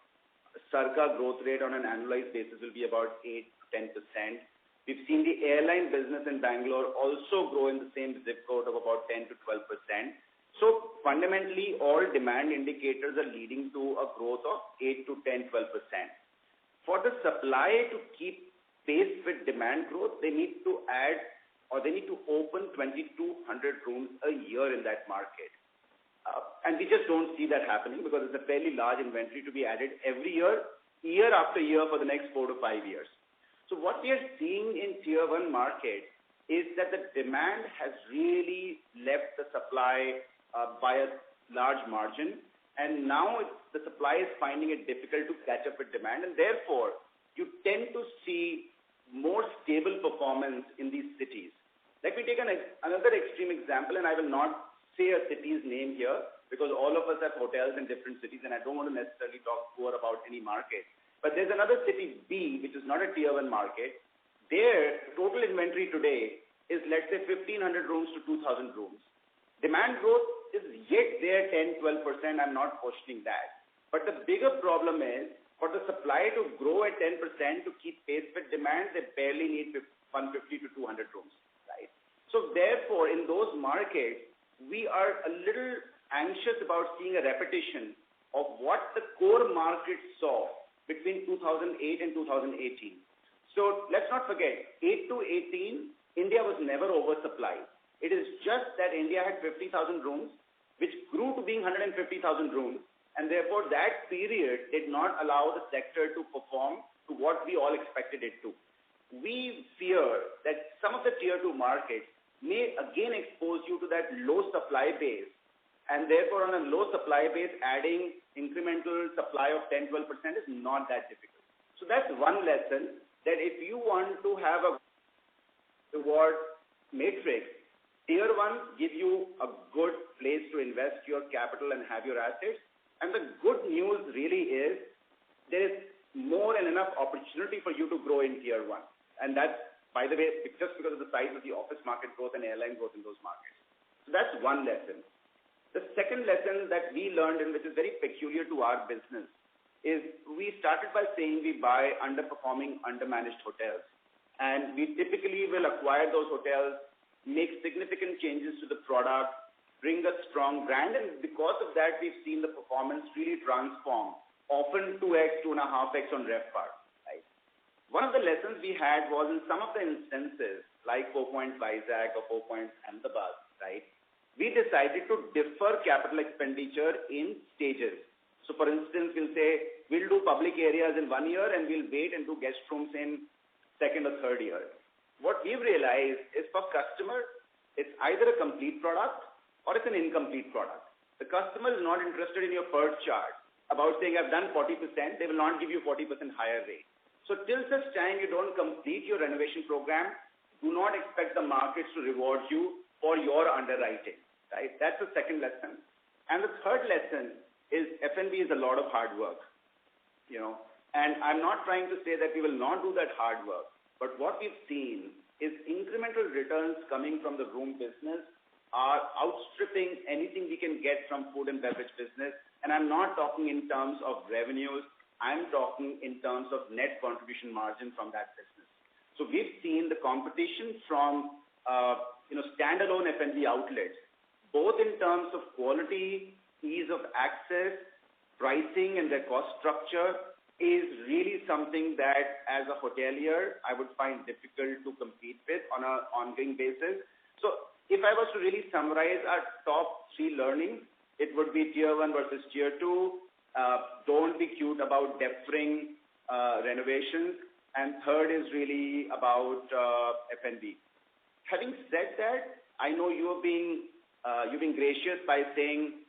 Circa growth rate on an annualized basis will be about 8-10%. We've seen the airline business in Bangalore also grow in the same zip code of about 10 to 12%. So fundamentally, all demand indicators are leading to a growth of 8 to 10, 12%. For the supply to keep pace with demand growth, they need to add or they need to open 2,200 rooms a year in that market. And we just don't see that happening because it's a fairly large inventory to be added every year, year after year for the next 4 to 5 years. So what we are seeing in Tier 1 market is that the demand has really left the supply by a large margin, and now the supply is finding it difficult to catch up with demand, and therefore you tend to see more stable performance in these cities. Let me take another extreme example, and I will not say a city's name here because all of us have hotels in different cities, and I don't want to necessarily talk poor about any market. But there's another city, B, which is not a Tier 1 market. Their total inventory today is, let's say, 1,500 rooms to 2,000 rooms. Demand growth is yet there 10-12%. I'm not questioning that. But the bigger problem is, for the supply to grow at 10% to keep pace with demand, they barely need 150 to 200 rooms, right? So therefore, in those markets, we are a little anxious about seeing a repetition of what the core market saw between 2008 and 2018. So let's not forget, 8 to 18, India was never oversupplied. It is just that India had 50,000 rooms, which grew to being 150,000 rooms, and therefore that period did not allow the sector to perform to what we all expected it to. We fear that some of the Tier 2 markets may again expose you to that low supply base, and therefore on a low supply base, adding incremental supply of 10-12% is not that difficult. So that's one lesson, that if you want to have a reward matrix, Tier 1 give you a good place to invest your capital and have your assets. And the good news really is there is more and enough opportunity for you to grow in Tier 1. And that's, by the way, just because of the size of the office market growth and airline growth in those markets. So that's one lesson. The second lesson that we learned, and which is very peculiar to our business, is we started by saying we buy underperforming, undermanaged hotels. And we typically will acquire those hotels, make significant changes to the product, bring a strong brand, and because of that, we've seen the performance really transform, often 2x, 2.5x on RevPAR. Right? One of the lessons we had was in some of the instances, like 4 Points Vizag or 4 Points Ahmedabad, right? We decided to defer capital expenditure in stages. So for instance, we'll say, we'll do public areas in 1 year and we'll wait and do guest rooms in second or third year. What we've realized is for customer, it's either a complete product or it's an incomplete product. The customer is not interested in your PERT chart about saying, I've done 40%, they will not give you 40% higher rate. So till such time you don't complete your renovation program, do not expect the markets to reward you for your underwriting, right? That's the second lesson. And the third lesson is F&B is a lot of hard work, you know. And I'm not trying to say that we will not do that hard work, but what we've seen is incremental returns coming from the room business are outstripping anything we can get from food and beverage business. And I'm not talking in terms of revenues, I'm talking in terms of net contribution margin from that business. So we've seen the competition from standalone F&B outlets, both in terms of quality, ease of access, pricing, and their cost structure, is really something that as a hotelier I would find difficult to compete with on an ongoing basis. So if I was to really summarize our top 3 learnings, it would be Tier 1 versus Tier 2. Don't be cute about deferring renovations. And third is really about F&B. Having said that, I know you've been gracious by saying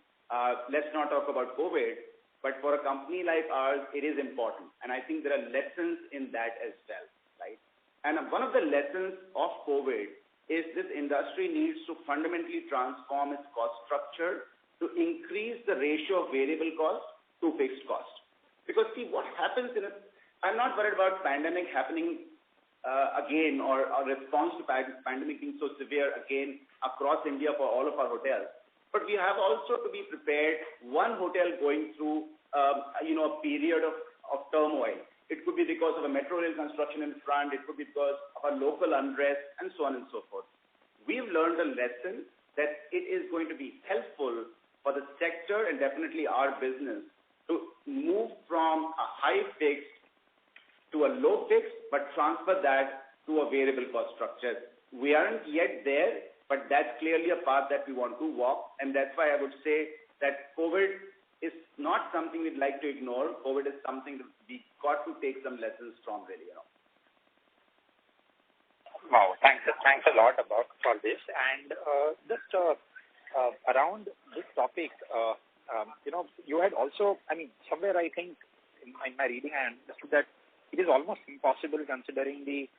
let's not talk about COVID. But for a company like ours, it is important. And I think there are lessons in that as well, right? And one of the lessons of COVID is this industry needs to fundamentally transform its cost structure to increase the ratio of variable cost to fixed cost. Because see, what happens I'm not worried about pandemic happening again or a response to pandemic being so severe again across India for all of our hotels. But we have also to be prepared, one hotel going through a period of turmoil. It could be because of a metro rail construction in front, it could be because of a local unrest, and so on and so forth. We've learned a lesson that it is going to be helpful for the sector and definitely our business to move from a high fixed to a low fixed but transfer that to a variable cost structure. We aren't yet there, but that's clearly a path that we want to walk, and that's why I would say that COVID is not something we'd like to ignore. COVID is something that we got to take some lessons from, really. Wow, thanks a lot for this. And just around this topic, you had also, somewhere I think in my reading I understood that it is almost impossible considering the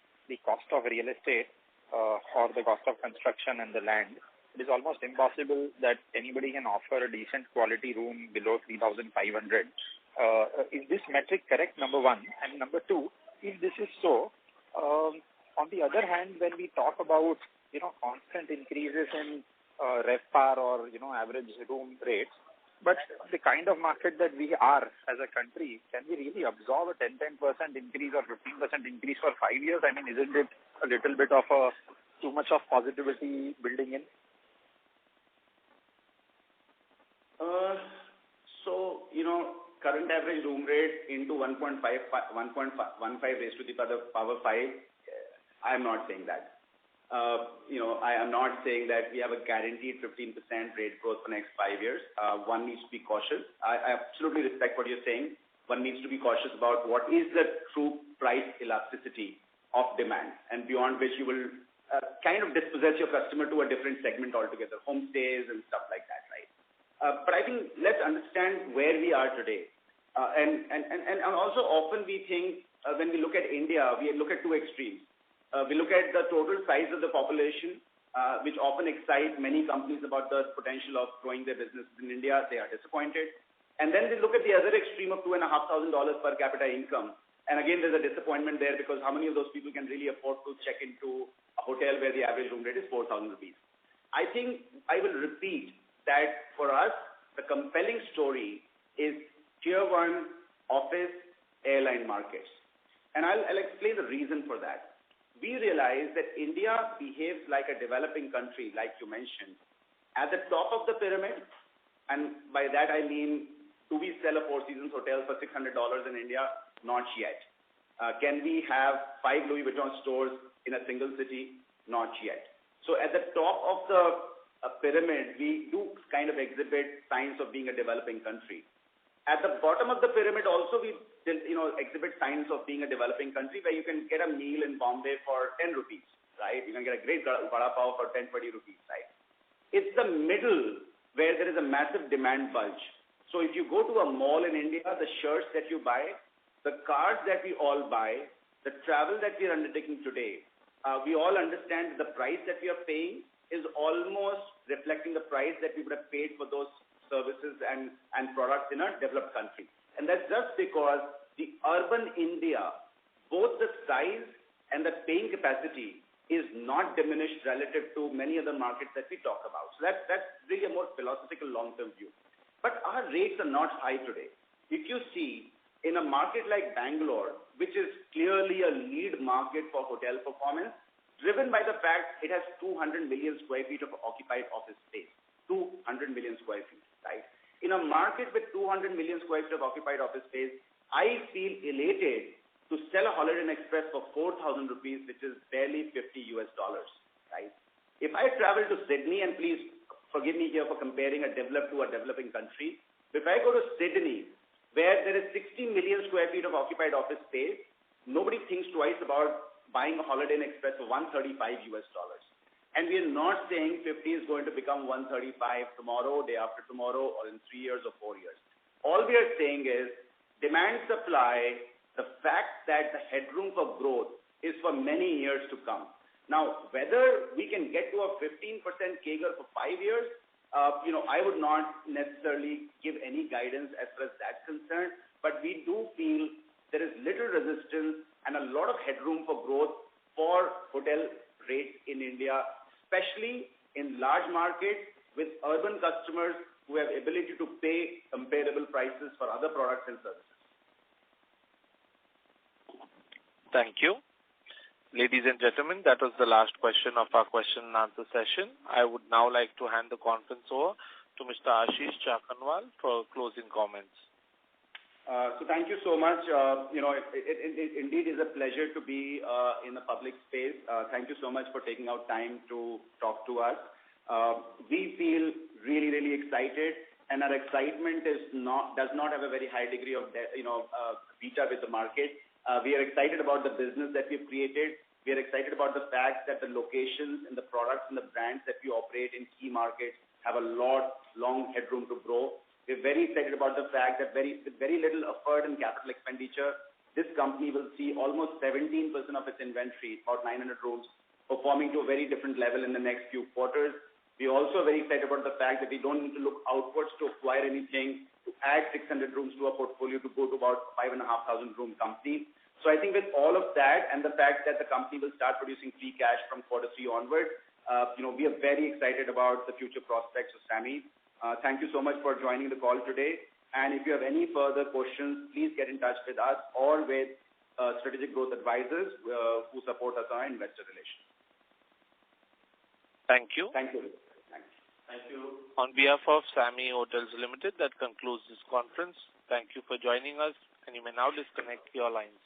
cost of real estate or the cost of construction and the land. It is almost impossible that anybody can offer a decent quality room below 3,500. Is this metric correct, number one? And number two, if this is so, on the other hand, when we talk about, constant increases in RevPAR or, average room rates, but the kind of market that we are as a country, can we really absorb a 10% increase or 15% increase for 5 years? Isn't it a little bit of too much of positivity building in? Current average room rate into 1.15 raised to the power 5, I'm not saying that. I am not saying that we have a guaranteed 15% rate growth for the next 5 years. One needs to be cautious. I absolutely respect what you're saying. One needs to be cautious about what is the true price elasticity of demand, and beyond which you will kind of dispossess your customer to a different segment altogether, homestays and stuff like that, right? But I think let's understand where we are today. And also often we think when we look at India, we look at two extremes. We look at the total size of the population, which often excites many companies about the potential of growing their businesses in India. They are disappointed. And then we look at the other extreme of $2,500 per capita income. And again, there's a disappointment there because how many of those people can really afford to check into a hotel where the average room rate is 4,000 rupees? I think I will repeat that for us, the compelling story is Tier 1 office airline markets. And I'll explain the reason for that. We realize that India behaves like a developing country, like you mentioned. At the top of the pyramid, and by that I mean, do we sell a Four Seasons hotel for $600 in India? Not yet. Can we have 5 Louis Vuitton stores in a single city? Not yet. So at the top of the pyramid, we do kind of exhibit signs of being a developing country. At the bottom of the pyramid also, we exhibit signs of being a developing country where you can get a meal in Bombay for 10 rupees, right? You can get a great vada pav for 10, 20 rupees, right? It's the middle where there is a massive demand bulge. So if you go to a mall in India, the shirts that you buy, the cars that we all buy, the travel that we are undertaking today, we all understand the price that we are paying is almost reflecting the price that we would have paid for those services and products in a developed country. And that's just because the urban India, both the size and the paying capacity is not diminished relative to many other markets that we talk about. So that's really a more philosophical long-term view. But our rates are not high today. If you see, in a market like Bangalore, which is clearly a lead market for hotel performance, driven by the fact it has 200 million square feet of occupied office space. 200 million square feet, right? In a market with 200 million square feet of occupied office space, I feel elated to sell a Holiday Inn Express for 4,000 rupees, which is barely $50, right? If I travel to Sydney, and please forgive me here for comparing a developed to a developing country, if I go to Sydney, where there is 60 million square feet of occupied office space, nobody thinks twice about buying a Holiday Inn Express for $135. And we are not saying 50 is going to become 135 tomorrow, day after tomorrow, or in 3 years or 4 years. All we are saying is demand supply, the fact that the headroom for growth is for many years to come. Now, whether we can get to a 15% CAGR for 5 years, I would not necessarily give any guidance as far as that's concerned, but we do feel there is little resistance and a lot of headroom for growth for hotel rates in India, especially in large markets with urban customers who have ability to pay comparable prices for other products and services. Thank you. Ladies and gentlemen, that was the last question of our question and answer session. I would now like to hand the conference over to Mr. Ashish Jakhanwal for closing comments. So thank you so much. It indeed is a pleasure to be in the public space. Thank you so much for taking out time to talk to us. We feel really, really excited, and our excitement does not have a very high degree of beta with the market. We are excited about the business that we've created. We are excited about the fact that the locations and the products and the brands that we operate in key markets have a long headroom to grow. We're very excited about the fact that with very little effort and capital expenditure, this company will see almost 17% of its inventory, about 900 rooms, performing to a very different level in the next few quarters. We're also very excited about the fact that we don't need to look outwards to acquire anything, to add 600 rooms to our portfolio to go to about 5,500 room company. So I think with all of that and the fact that the company will start producing free cash from quarter 3 onward, we are very excited about the future prospects of Samhi. Thank you so much for joining the call today. And if you have any further questions, please get in touch with us or with Strategic Growth Advisors who support us on investor relations. Thank you. Thank you. Thank you. On behalf of Samhi Hotels Limited, that concludes this conference. Thank you for joining us, and you may now disconnect your lines.